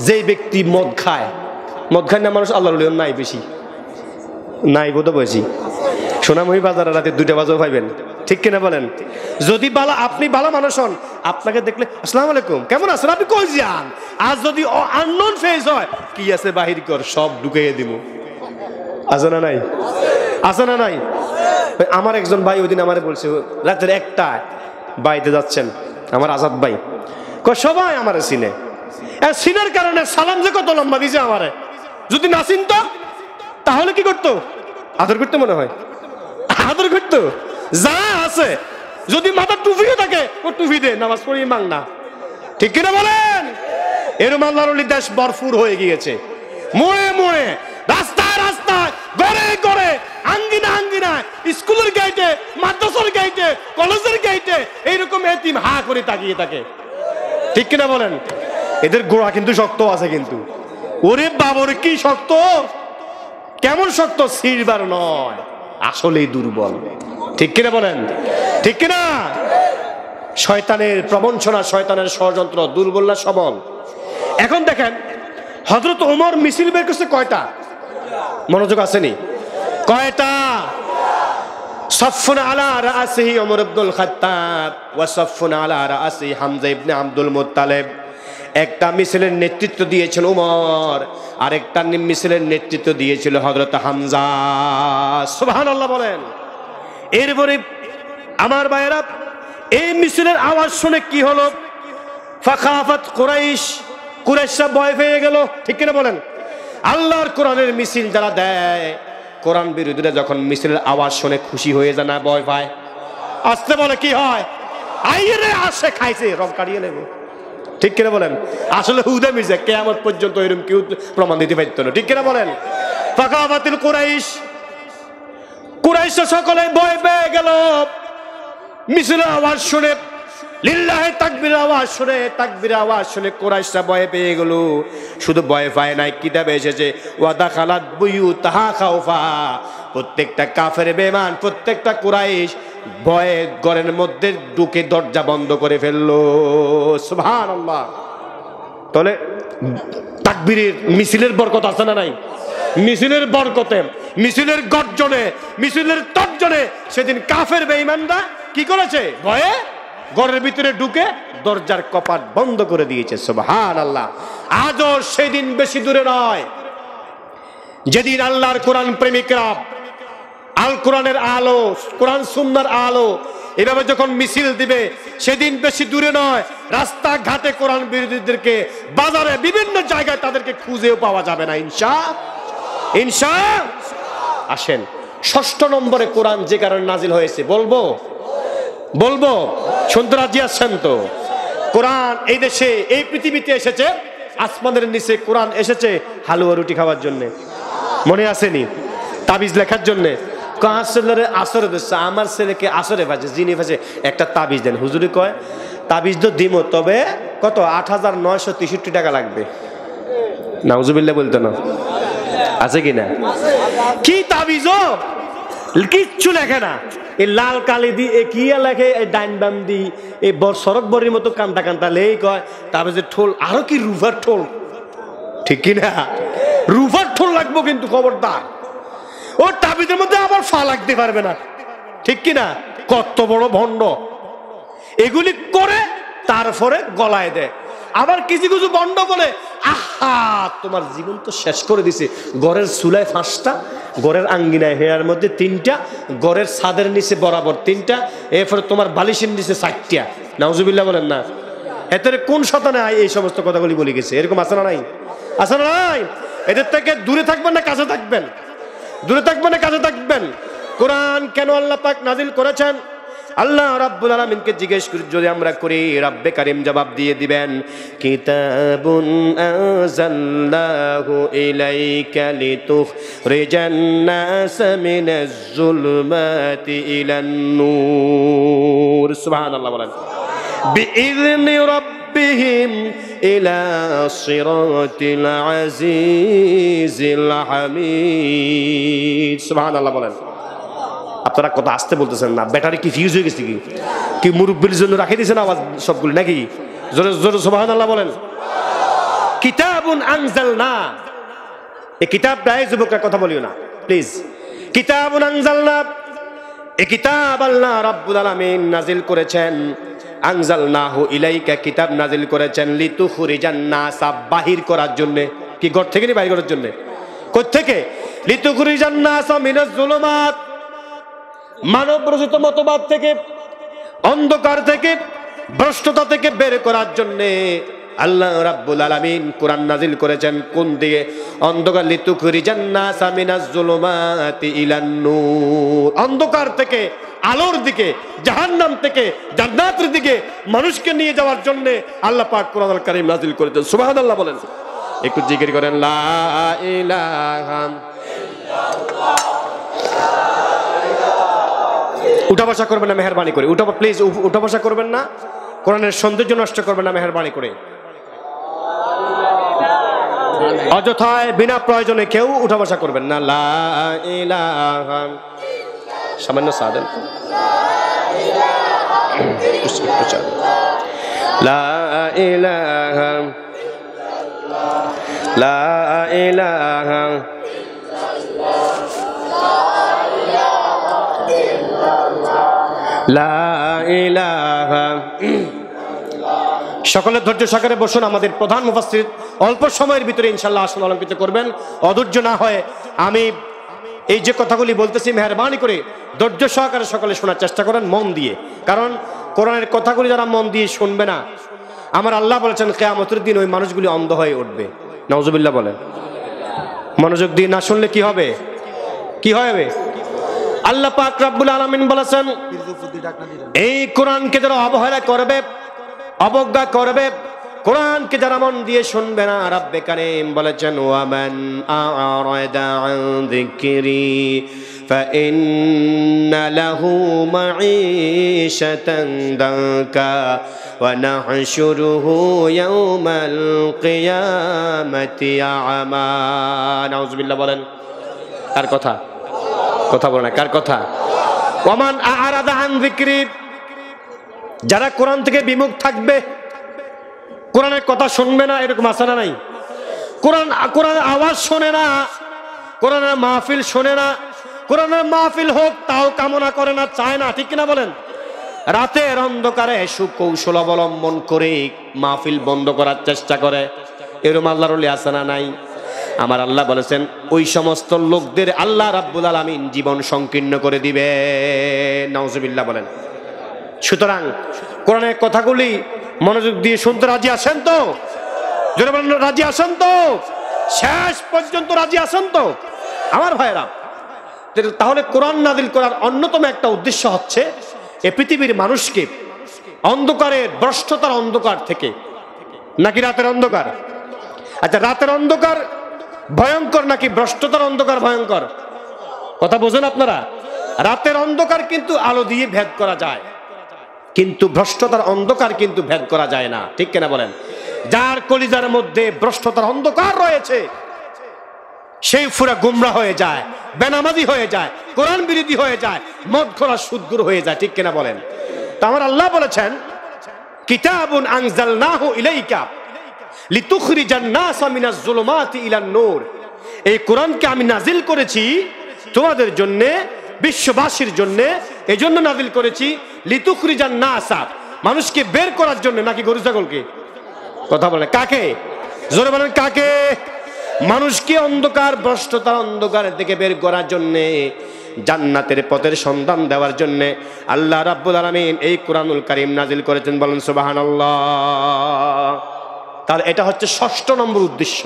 যে ব্যক্তি মদ খায়। মদ খায় না মানুষ? আল্লাহর ওলি নাই বেশি, নাই বোধ বেশি। সোনামণি বাজারে রাতে 2টা বাজেও পাইবেন। ঠিক কিনা বলেন? যদি বালা আপনি ভালো মানুষ হন, আপনাকে দেখলে আসসালামু আলাইকুম, কেমন আছেন, আপনি কই যান? আর যদি আননোন ফেস হয়, কি আছে বাহির কর, সব ঢুকাইয়ে দিব। আছে না নাই? আছে না নাই? আমার একজন ভাই ওই দিন আমারে বলছে, রাতের 1টায় বাইতে যাচ্ছেন, আমার আজাদ ভাই, সবাই আমারে চিনে, চিনার কারণে সালাম যে কত লম্বা দিয়েছে আমারে। যদি না চিনতো তাহলে কি করতো? আদর করতে, মনে হয় আদর করতো। যা আছে, যদি মাথা টুপিও থাকে ও টুপি দে, নামাজ পড়ি মাং না। ঠিক কিনা বলেন? এরম আল্লাহর ওলি দেশ ভরপুর হয়ে গিয়েছে। মোড়ে মোড়ে, রাস্তায় রাস্তায়, ঘরে ঘরে, আঙ্গিনা আঙ্গিনায়, স্কুলের গেটে, মাদ্রাসার গেটে, কলেজের গেটে এইরকম এতিম হা করে তাকিয়ে থাকে। ঠিক কিনা বলেন? এদের গোড়া কিন্তু শক্ত আছে কিন্তু। ওরে বাবরে কি শক্ত! কেমন শক্ত, সিলভার নয়, আসলেই দুর্বল। ঠিক কিনা বলেন? ঠিক কিনা? শয়তানের প্রবঞ্চনা, শয়তানের ষড়যন্ত্র, দুর্বল না সবল? এখন দেখেন হযরত ওমর মিছিল বের করছে কয়টা? মনোযোগ আসেনি? কয়টা? সাফফুন আলা রাসিহি ওমর ইবনুল খাত্তাব ওয়া সাফফুন আলা রাসি হামজা ইবনে আব্দুল মুত্তালিব। একটা মিছিলের নেতৃত্ব দিয়েছেন ওমর, আরেকটা মিছিলের নেতৃত্ব দিয়েছিল হযরত হামজা। সুবহানাল্লাহ বলেন। এরপরে আমার ভাইয়েরা, এই মিছিলের আওয়াজ শুনে কি হলো? ফাখাফাত কুরাইশ, কুরাইশরা ভয় পেয়ে গেল। ঠিক কিনা বলেন? আল্লাহর কোরআনের মিছিল যারা দেয়, কোরআন বিরোধীরা যখন মিছিলের আওয়াজ শুনে খুশি হয়ে যায় না ভয় পায়? আসতে বলে কি হয়? আইরে আসে, খাইছে, রং কাটিয়ে নেব। ঠিক কিনা বলেন? আসলে হুদা মিছে, কিয়ামত পর্যন্ত এরকম কেউ প্রমাণ দিতে পারত না। ঠিক কিনা বলেন? ফাখাফাতিল কুরাইশ, কুরাইশরা সকলে ভয় পেয়ে গেল মিছিলের আওয়াজ শুনে। লিল্লাহি তাকবীরের আওয়াজ শুনে, তাকবীরের আওয়াজ শুনে কুরাইশরা ভয় পেয়ে গেল। শুধু ভয় পায় নাই, কিতাবে এসেছে ওয়া দাখালাত বুয়ুতাহা খাউফা। প্রত্যেকটা কাফের বেঈমান, প্রত্যেকটা কুরাইশ ভয়ে ঘরের মধ্যে ঢুকে দরজা বন্ধ করে ফেললো। সুবহানাল্লাহ। তাহলে তাকবীরের মিছিলের বরকত আছে না নাই? মিছিলের বরকতে, মিছিলের গর্জনে, মিছিলের তর্জনে সেদিন কাফের বেঈমানরা কি করেছে? ভয়ে ঘরের ভিতরে ঢুকে দরজার কপাট বন্ধ করে দিয়েছে। সুবহানাল্লাহ। আজও সেদিন বেশি দূরে নয় যেদিন আল্লাহর কোরআন প্রেমিকরা আল কোরআনের আলো, কোরআন সুন্নাহর আলো এভাবে যখন মিছিল দিবে, সেদিন বেশি দূরে নয় রাস্তাঘাটে কোরআন বিরোধীদেরকে, বাজারে বিভিন্ন জায়গায় তাদেরকে খুঁজেও পাওয়া যাবে না। ইনশাআল্লাহ। আসেন, 6 নম্বরে কোরআন যে কারণে নাজিল হয়েছে বলবো? শুনতে রাজি আছেন তো? কোরআন এই দেশে, এই পৃথিবীতে এসেছে আসমানের নিচে। কোরআন এসেছে হালুয়া রুটি খাওয়ার জন্য, মনে আসেনি? তাবিজ লেখার জন্য। আসরে দিচ্ছে, আমার ছেলেকে আসরে ভাজে, জিনি ভাজে, একটা তাবিজ দেন। হুজুরি কয় তাবিজ তো দিব, তবে কত? 8,963 টাকা লাগবে। নাউজুবিল্লাহ বলতো না? আছে কিনা? কি তাবিজ? কিচ্ছু লেখে না। এই লাল কালি দি এ কি লেখে? এই ডাইন বাম দি এই সড়ক বড়ির মতো কান্তা কান্তা লেই কয় তাবিজের ঠোল। আরো কি রুফার ঠোল? ঠিক কিনা? রুফার ঠোল লাগবো কিন্তু, খবরদার। ও তাবিজের মধ্যে আবার ফা লাগতে পারবে না। ঠিক কিনা? কত বড় ভণ্ড! এগুলি করে তারপরে গলায় দেয়। আবার কিছু কিছু ভণ্ড বলে, আহা তোমার জীবন তো শেষ করে দিছে। ঘরের চুলায় 5টা, ঘরের আঙ্গিনায় হেয়ার মধ্যে 3টা, ঘরের ছাদের নিচে বরাবর 3টা, এরপরে তোমার বালিশের নিচে 4টা। নাউজুবিল্লাহ বলেন না? এতে কোন শতানে এই সমস্ত কথাগুলি বলে গেছে? এরকম আছে না নাই? আছে না নাই? এদের থেকে দূরে থাকবেন না কাছে থাকবেন? দূরে থাকবেন না কাছে থাকবেন? কোরআন কেন আল্লাহ পাক নাজিল করেছেন? আল্লাহ রাব্বুল আলামিনকে জিজ্ঞেস করি, যদি আমরা করি, রব্বে কারীম জবাব দিয়ে দিবেন, কিতাবুন আনজালনাহু ইলাইকা লিতুখরিজান নাস মিনাজ যুলমাতি ইলান নূর। সুবহানাল্লাহ বলেন। বিইذনি রাব্বিহিম ইলা সিরাতিল আজিজিল হামিদ। সুবহানাল্লাহ বলেন। আপনারা কথা আসতে বলতেছেন না? ব্যাটারি কি ফিউজ হয়ে গেছে? কি মুরব্বির জন্য রাখে দিয়েছেন আওয়াজ সবগুলি নাকি? জোরে জোরে সুবহানাল্লাহ বলেন। কিতাবুন আনজালনা, এই কিতাবটা, এই যুবকরা কথা বলিও না প্লিজ। কিতাবুন আনজালনা, এই কিতাব আল্লাহ রাব্বুল আলামিন নাজিল করেছেন। আনজালনাহু ইলাইকা, কিতাব নাজিল করেছেন লিতুখরিজান নাস, বাহির করার জন্য। কি ঘর থেকে নি বাহির করার জন্য? কোথ থেকে? লিতুখরিজান নাস মিনাজ যুলুমাত, মানব রচিত মতবাদ থেকে, অন্ধকার থেকে, ভ্রষ্টতা থেকে বের করার জন্য আল্লাহ রাব্বুল আলামিন কোরআন নাজিল করেছেন। কোন দিকে? অন্ধকার। লিতুখরিজান নাস মিনাজ যুলুমাতি ইলান নূর, অন্ধকার থেকে আলোর দিকে, জাহান্নাম থেকে জান্নাতের দিকে মানুষকে নিয়ে যাওয়ার জন্য আল্লাহ পাক কোরআনুল কারীম নাজিল করেছেন। সুবহানাল্লাহ বলেন। একটু জিকির করেন, লা ইলাহা ইল্লাল্লাহ। উঠা বসা করবেন না মেহেরবানি করে। প্লিজ উঠা বসা করবেন না। কোরআনের সৌন্দর্য নষ্ট করবেন না মেহেরবানি করে। অযথায় বিনা প্রয়োজনে কেউ উঠা বসা করবেন না। লা ইলাহা, সামান্য সাদেন, লা ইলাহা, লা ইলাহা, লা ইলাহা। সকলে ধৈর্য সহকারে বসুন। আমাদের প্রধান মুফাসসির অল্প সময়ের ভিতরে ইনশাআল্লাহ আসন অলঙ্কৃত করবেন। অধৈর্য না হয় আমি এই যে কথাগুলি বলতেছি মেহরবানি করে ধৈর্য সহকারে সকলে শোনার চেষ্টা করেন মন দিয়ে, কারণ কোরআনের কথাগুলি যারা মন দিয়ে শুনবে না, আমার আল্লাহ বলেছেন কিয়ামতের দিন ওই মানুষগুলি অন্ধ হয়ে উঠবে। নাউজুবিল্লাহ বলেন। মনোযোগ দিয়ে না শুনলে কি হবে? কি হবে? আল্লাহ পাক রব্বুল আলামিন বলেছেন এই কোরআনকে যারা অবহেলা করবে, অবজ্ঞা করবে, কোরআনকে যারা মন দিয়ে শুনবে না, রব্বে কারীম বলেছেন ওয়ামান আ'রাদা আন যিকরি ফাইন্না লাহু মাঈশাতান দানকা ওয়া নাহশুরুহু ইয়াওমাল কিয়ামাতি আ'মা। নাউজুবিল্লাহ বলেন। কার কথা? কথা বলে না, কার কথা? ওয়ামান আ'রাদা আন যিকরি, যারা কোরআন থেকে বিমুখ থাকবে, কোরআনের কথা শুনবে না, এরকম আছে না নাই? কোরআনের আওয়াজ শোনে না, কোরআনের মাহফিল শোনে না, কোরআনের মাহফিল হোক তাও কামনা করে না, চায় না, ঠিক কিনা বলেন? রাতের অন্ধকারে সুকৌশল অবলম্বন করে মাহফিল বন্ধ করার চেষ্টা করে, এরকম আল্লাহর ওলি আছে না নাই? আমার আল্লাহ বলেছেন ওই সমস্ত লোকদের আল্লাহ রাব্বুল আলামিন জীবন সংকীর্ণ করে দিবে। নাউজুবিল্লাহ বলেন। সুতরাং কোরআনের কথাগুলি মনোযোগ দিয়ে শুনতে রাজি আছেন তো? জোরে বলেন, রাজি আছেন তো? শেষ পর্যন্ত রাজি আছেন তো আমার ভাইরা? তাহলে কোরআন নাযিল করার অন্যতম একটা উদ্দেশ্য হচ্ছে এই পৃথিবীর মানুষকে অন্ধকারের, ভ্রষ্টতার অন্ধকার থেকে, নাকি রাতের অন্ধকার? আচ্ছা, রাতের অন্ধকার ভয়ঙ্কর নাকি ভ্রষ্টতার অন্ধকার ভয়ঙ্কর? কথা বোঝেন আপনারা? রাতের অন্ধকার কিন্তু আলো দিয়ে ভেদ করা যায়, কিন্তু ভ্রষ্টতার অন্ধকার কিন্তু ভেদ করা যায় না, ঠিক কিনা বলেন? যার কলিজার মধ্যে ভ্রষ্টতার অন্ধকার রয়েছে সেই পুরা গুমরা হয়ে যায়, বেনামাজি হয়ে যায়, কোরআন বিরোধী হয়ে যায়, মদ খোরা সুদগুর হয়ে যায়, ঠিক কিনা বলেন? তো আমার আল্লাহ বলেছেন কিতাবুন আনজালনাহু ইলাইকা লিতুখরিজান নাসা মিনাজ যুলুমাতি ইলান নূর। এই কোরআনকে আমি নাজিল করেছি তোমাদের জন্য, বিশ্ববাসীর জন্য, এজন্য নাজিল করেছি লিতুখরিজান নাসা, মানুষকে বের করার জন্য, নাকি গরু ছাগলকে? কথা বলে কাকে? জোরে বলেন কাকে? মানুষকে অন্ধকার, ভ্রষ্টতার অন্ধকারের থেকে বের করার জন্য, জান্নাতের পথের সন্ধান দেওয়ার জন্য আল্লাহ রাব্বুল আলামিন এই কোরআনুল কারীম নাজিল করেছেন। বলেন সুবহানাল্লাহ। তাহলে এটা হচ্ছে ৬ষ্ঠ নম্বর উদ্দেশ্য।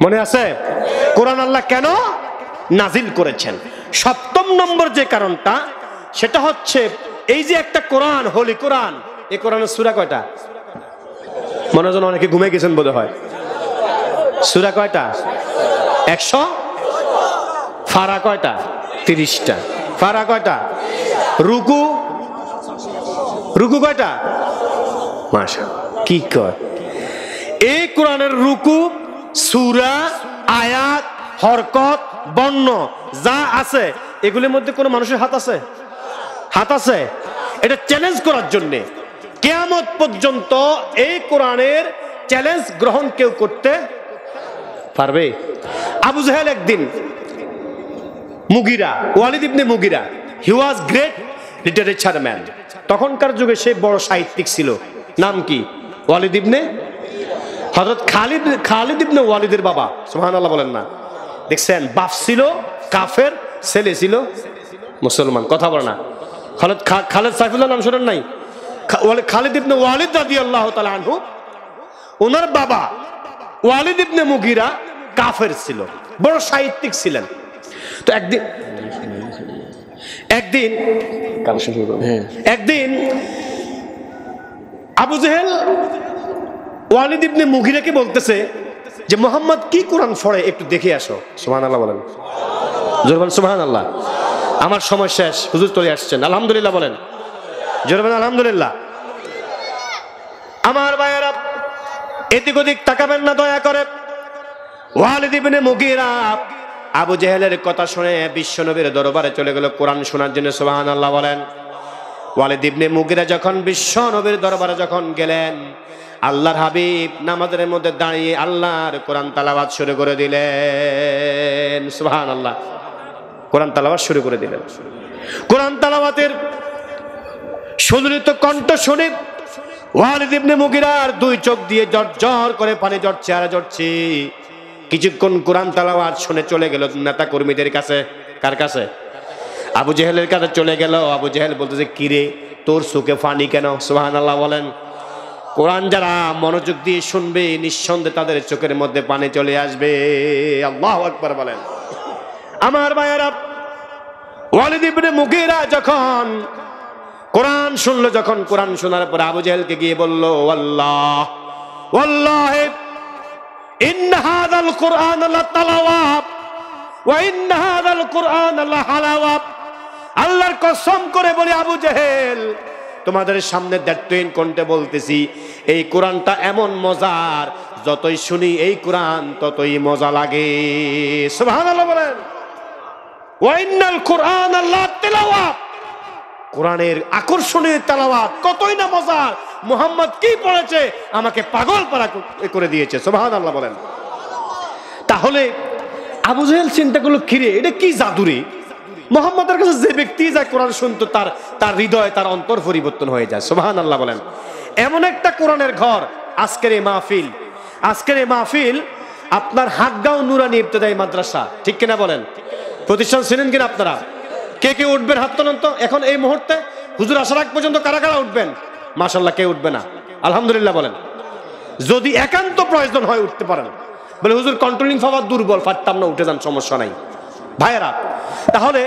মনে আছে কোরআন আল্লাহ কেন নাজিল করেছেন? ৭ম নম্বর যে কারণটা, সেটা হচ্ছে এই যে একটা কোরআন, হোলি কোরআন, এই কোরআনের সূরা কয়টা? মনে হয় অনেকে ঘুমিয়ে গেছেন বোধ হয়। সূরা কয়টা? ১০০। ফারা কয়টা? ৩০টা। ফারা কয়টা? রুকু, রুকু কয়টা? মাশাআল্লাহ, কি কয়? এই কোরআনের রুকু, সূরা, আয়াত, হরকত, বর্ণ যা আছে এগুলির মধ্যে কোনো মানুষের হাত আছে? হাত আছে? এটা চ্যালেঞ্জ করার জন্য কিয়ামত পর্যন্ত এই কোরআনের চ্যালেঞ্জ গ্রহণ কেউ করতে পারবে? আবু জাহেল একদিন, মুগিরা, ওয়ালিদ ইবনে মুগিরা, হি ওয়াজ গ্রেট লিটারেচার ম্যান, তখনকার যুগে সে বড় সাহিত্যিক ছিল। নাম কি? ওয়ালিদ ইবনে হযরত খালিদ ইবনে ওয়ালিদের বাবা। সুবহানাল্লাহ বলেন না? দেখছেন, বাপ ছিল কাফের, ছেলে ছিল মুসলমান। কথা বলে না? খালেদ সাইফুল্লাহ নাম শোনেন নাই? খালিদ ইবনে ওয়ালিদ রাদিয়াল্লাহু তাআলা আনহু, ওনার বাবা ওয়ালিদ ইবনে মুগিরা কাফের ছিল, বড় সাহিত্যিক ছিলেন। তো একদিন আবু জেহেল ওয়ালিদ ইবনে মুগিরাকে বলতেছে যে মোহাম্মদ কি কোরআন পড়ে, একটু দেখে আসো। সুবহানাল্লাহ বলেন, জোরে বলেন সুবহানাল্লাহ। আমার সময় শেষ, হুজুর চলে আসছেন, আলহামদুলিল্লাহ বলেন, জোরে বলেন আলহামদুলিল্লাহ। আমার ভাইয়েরা, এদিক ওদিক তাকাবেন না দয়া করে, ওয়ালিদ ইবনে মুগীরা আবু জেহেলের কথা শুনে বিশ্বনবীর দরবারে চলে গেল কোরআন শোনার জন্য। সুবহানাল্লাহ বলেন। ওয়ালিদ ইবনে মুগীরা যখন বিশ্বনবীর দরবারে যখন গেলেন, আল্লাহর হাবিব নামাজের মধ্যে দাঁড়িয়ে আল্লাহর কোরআন তেলাওয়াত শুরু করে দিলেন। সুবহানাল্লাহ, কোরআন তেলাওয়াত শুরু করে দিলেন। কোরআন তেলাওয়াতের সুললিত কণ্ঠ শুনে ওয়ালিদ ইবনে মুগীরার দুই চোখ দিয়ে ঝরঝর করে পানি ঝরছে আর ঝরছে। কিছুক্ষণ কোরআন তেলাওয়াত শুনে চলে গেল নেতা কর্মীদের কাছে। কার কাছে? আবু জেহেলের কাছে চলে গেল। আবু জেহেল বলতেছে, কিরে তোর চোখে পানি কেন? সুবহানাল্লাহ বলেন। কোরআন যারা মনোযোগ দিয়ে শুনবে নিঃসন্দেহে তাদের চোখের মধ্যে পানি চলে আসবে। আল্লাহু আকবার বলেন। আমার ভাইয়েরা, ওয়ালিদ ইবনে মুগীরা যখন কোরআন শুনলো, যখন কোরআন শোনার পর আবু জেহেলকে গিয়ে বলল, ওয়াল্লাহ ওয়াল্লাহি ইন্না হাযাল কুরআন লাতালাওয়াব ওয়া ইন্না হাযাল কুরআন লাহালাওয়াব। আল্লাহর কসম করে বলি আবু জেহেল, তোমাদের সামনে দায়িত্বহীন কণ্ঠে বলতেছি, এই কোরআনটা এমন মজার, যতই শুনি এই কোরআন ততই মজা লাগে। সুবহানাল্লাহ বলেন। ওয়া ইন্নাল কুরআন লাতালাওয়াব, কোরআনের আকর্ষণীয় তেলাওয়াত কতই না মজার। মুহাম্মদ কি পড়েছে আমাকে পাগল পারা করে দিয়েছে। সুবহানাল্লাহ বলেন। তাহলে আবু জেহেল চিন্তা করলো, কিরে এটা কি জাদুরে, মুহাম্মদের কাছে যে ব্যক্তি যায় কোরআন শুনতো তার হৃদয়, তার অন্তর পরিবর্তন হয়ে যায়। সুবহানাল্লাহ বলেন। এমন একটা কোরআনের ঘর আজকের এই মাহফিল। আজকের এই মাহফিল আপনার হাটগাঁও নুরানি ইবতেদায়ী মাদ্রাসা, ঠিক কিনা বলেন? প্রতিষ্ঠান চিনেন কিনা আপনারা? কে কে উঠবেন হাত তোলেন তো। এখন এই মুহূর্তে হুজুর আসার আগ পর্যন্ত কারা কারা উঠবেন? মাশাআল্লাহ, কে উঠবে না? আলহামদুলিল্লাহ বলেন। যদি একান্ত প্রয়োজন হয় উঠতে পারেন। বলে হুজুর কন্ট্রোলিং পাওয়ার দুর্বল, পারতাম না, উঠে যান, সমস্যা নাই। ভাইয়েরা, তাহলে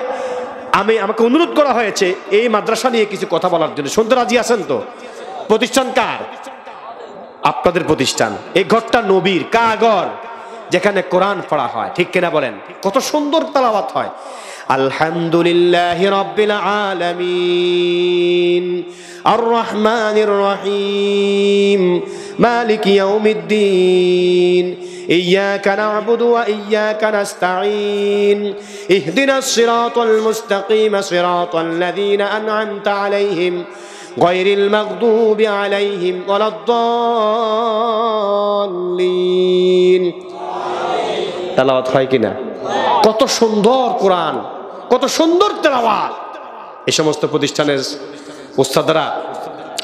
আমাকে অনুরোধ করা হয়েছে এই মাদ্রাসা নিয়ে কিছু কথা বলার জন্য। শুনতে রাজি আছেন তো? প্রতিষ্ঠান কার? আপনাদের প্রতিষ্ঠান। এই ঘরটা নবীর কাগর, যেখানে কোরআন পড়া হয়, ঠিক কিনা বলেন? কত সুন্দর তেলাওয়াত হয়। আলহামদুলিল্লাহি রাব্বিল আলামিন আর রহমানির রহিম মালিকি ইয়াউমিদ্দিন ইয়্যাকা না'বুদু ওয়া ইয়্যাকা নাস্তাঈন ইহদিনাস সিরাতাল মুস্তাকিম সিরাতাল লাযীনা আন'আমতা আলাইহিম গায়রিল মাগদুবি আলাইহিম ওয়ালাদ-দাল্লিন। তেলাওয়াত হয় কিনা? কত সুন্দর কোরআন, কত সুন্দর তেলাওয়াত। এই সমস্ত প্রতিষ্ঠানের উস্তাদরা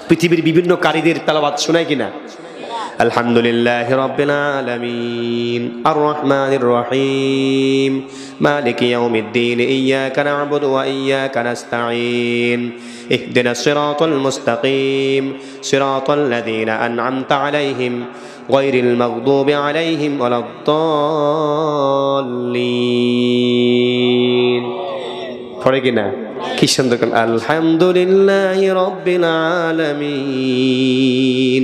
পৃথিবীর বিভিন্ন কারীদের তেলাওয়াত শোনায় কিনা? আলহামদুলিল্লাহি রাব্বিল আলামিন আর রহমানির রহিম মালিকি ইয়াউমিদ্দিন ইয়্যাকা না'বুদু ওয়া ইয়্যাকা নাস্তাঈন ইহদিনাস সিরাতাল মুস্তাকিম সিরাতাল লাযীনা আন'আমতা আলাইহিম গায়রিল মাগদুবি আলাইহিম ওয়ালাদ-দাল্লিন। পড়ে কিনা? কি সুন্দর। আলহামদুলিল্লাহি রাব্বিল আলামিন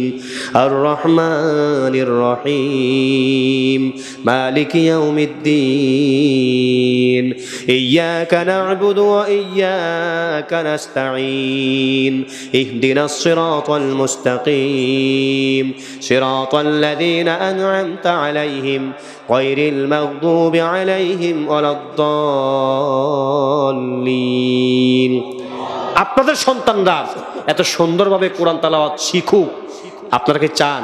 আর রহমানির রহিম মালিকি ইয়াউমিদ্দিন ইয়্যাকা না'বুদু ওয়া ইয়্যাকা নাস্তাঈন ইহদিনাস সিরাতাল মুস্তাকিম সিরাতাল লাযীনা আন'আমতা আলাইহিম গায়রিল মাগদুবি আলাইহিম ওয়ালাদ-দাল্লিন। আপনাদের সন্তানরা এত সুন্দরভাবে কোরআন তেলাওয়াত শিখুক, আপনারা কি চান?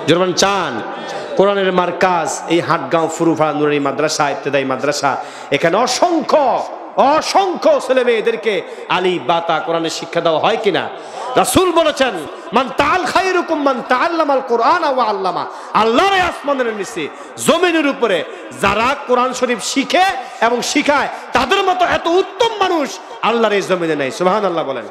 জোরমান চান? কোরআনের মার্কাজ এই হাটগাঁও ফুরুপাড়া নুরানি মাদ্রাসা, ইবতেদায়ী মাদ্রাসা, এখানে অসংখ্য ছেলে মেয়েদেরকে আলিফ বা তা কোরআনের শিক্ষা দেওয়া হয় কিনা? রাসূল বলেছেন, মান তাআল খায়রুকুম মান তাআল্লামাল কুরআন ওয়া আল্লামা। আল্লাহর আসমানের নিচে জমিনের উপরে যারা কোরআন শরীফ শিখে এবং শিখায়, তাদের মতো এত উত্তম মানুষ আল্লাহর এই জমিনে নাই। সুবহানাল্লাহ বলেন।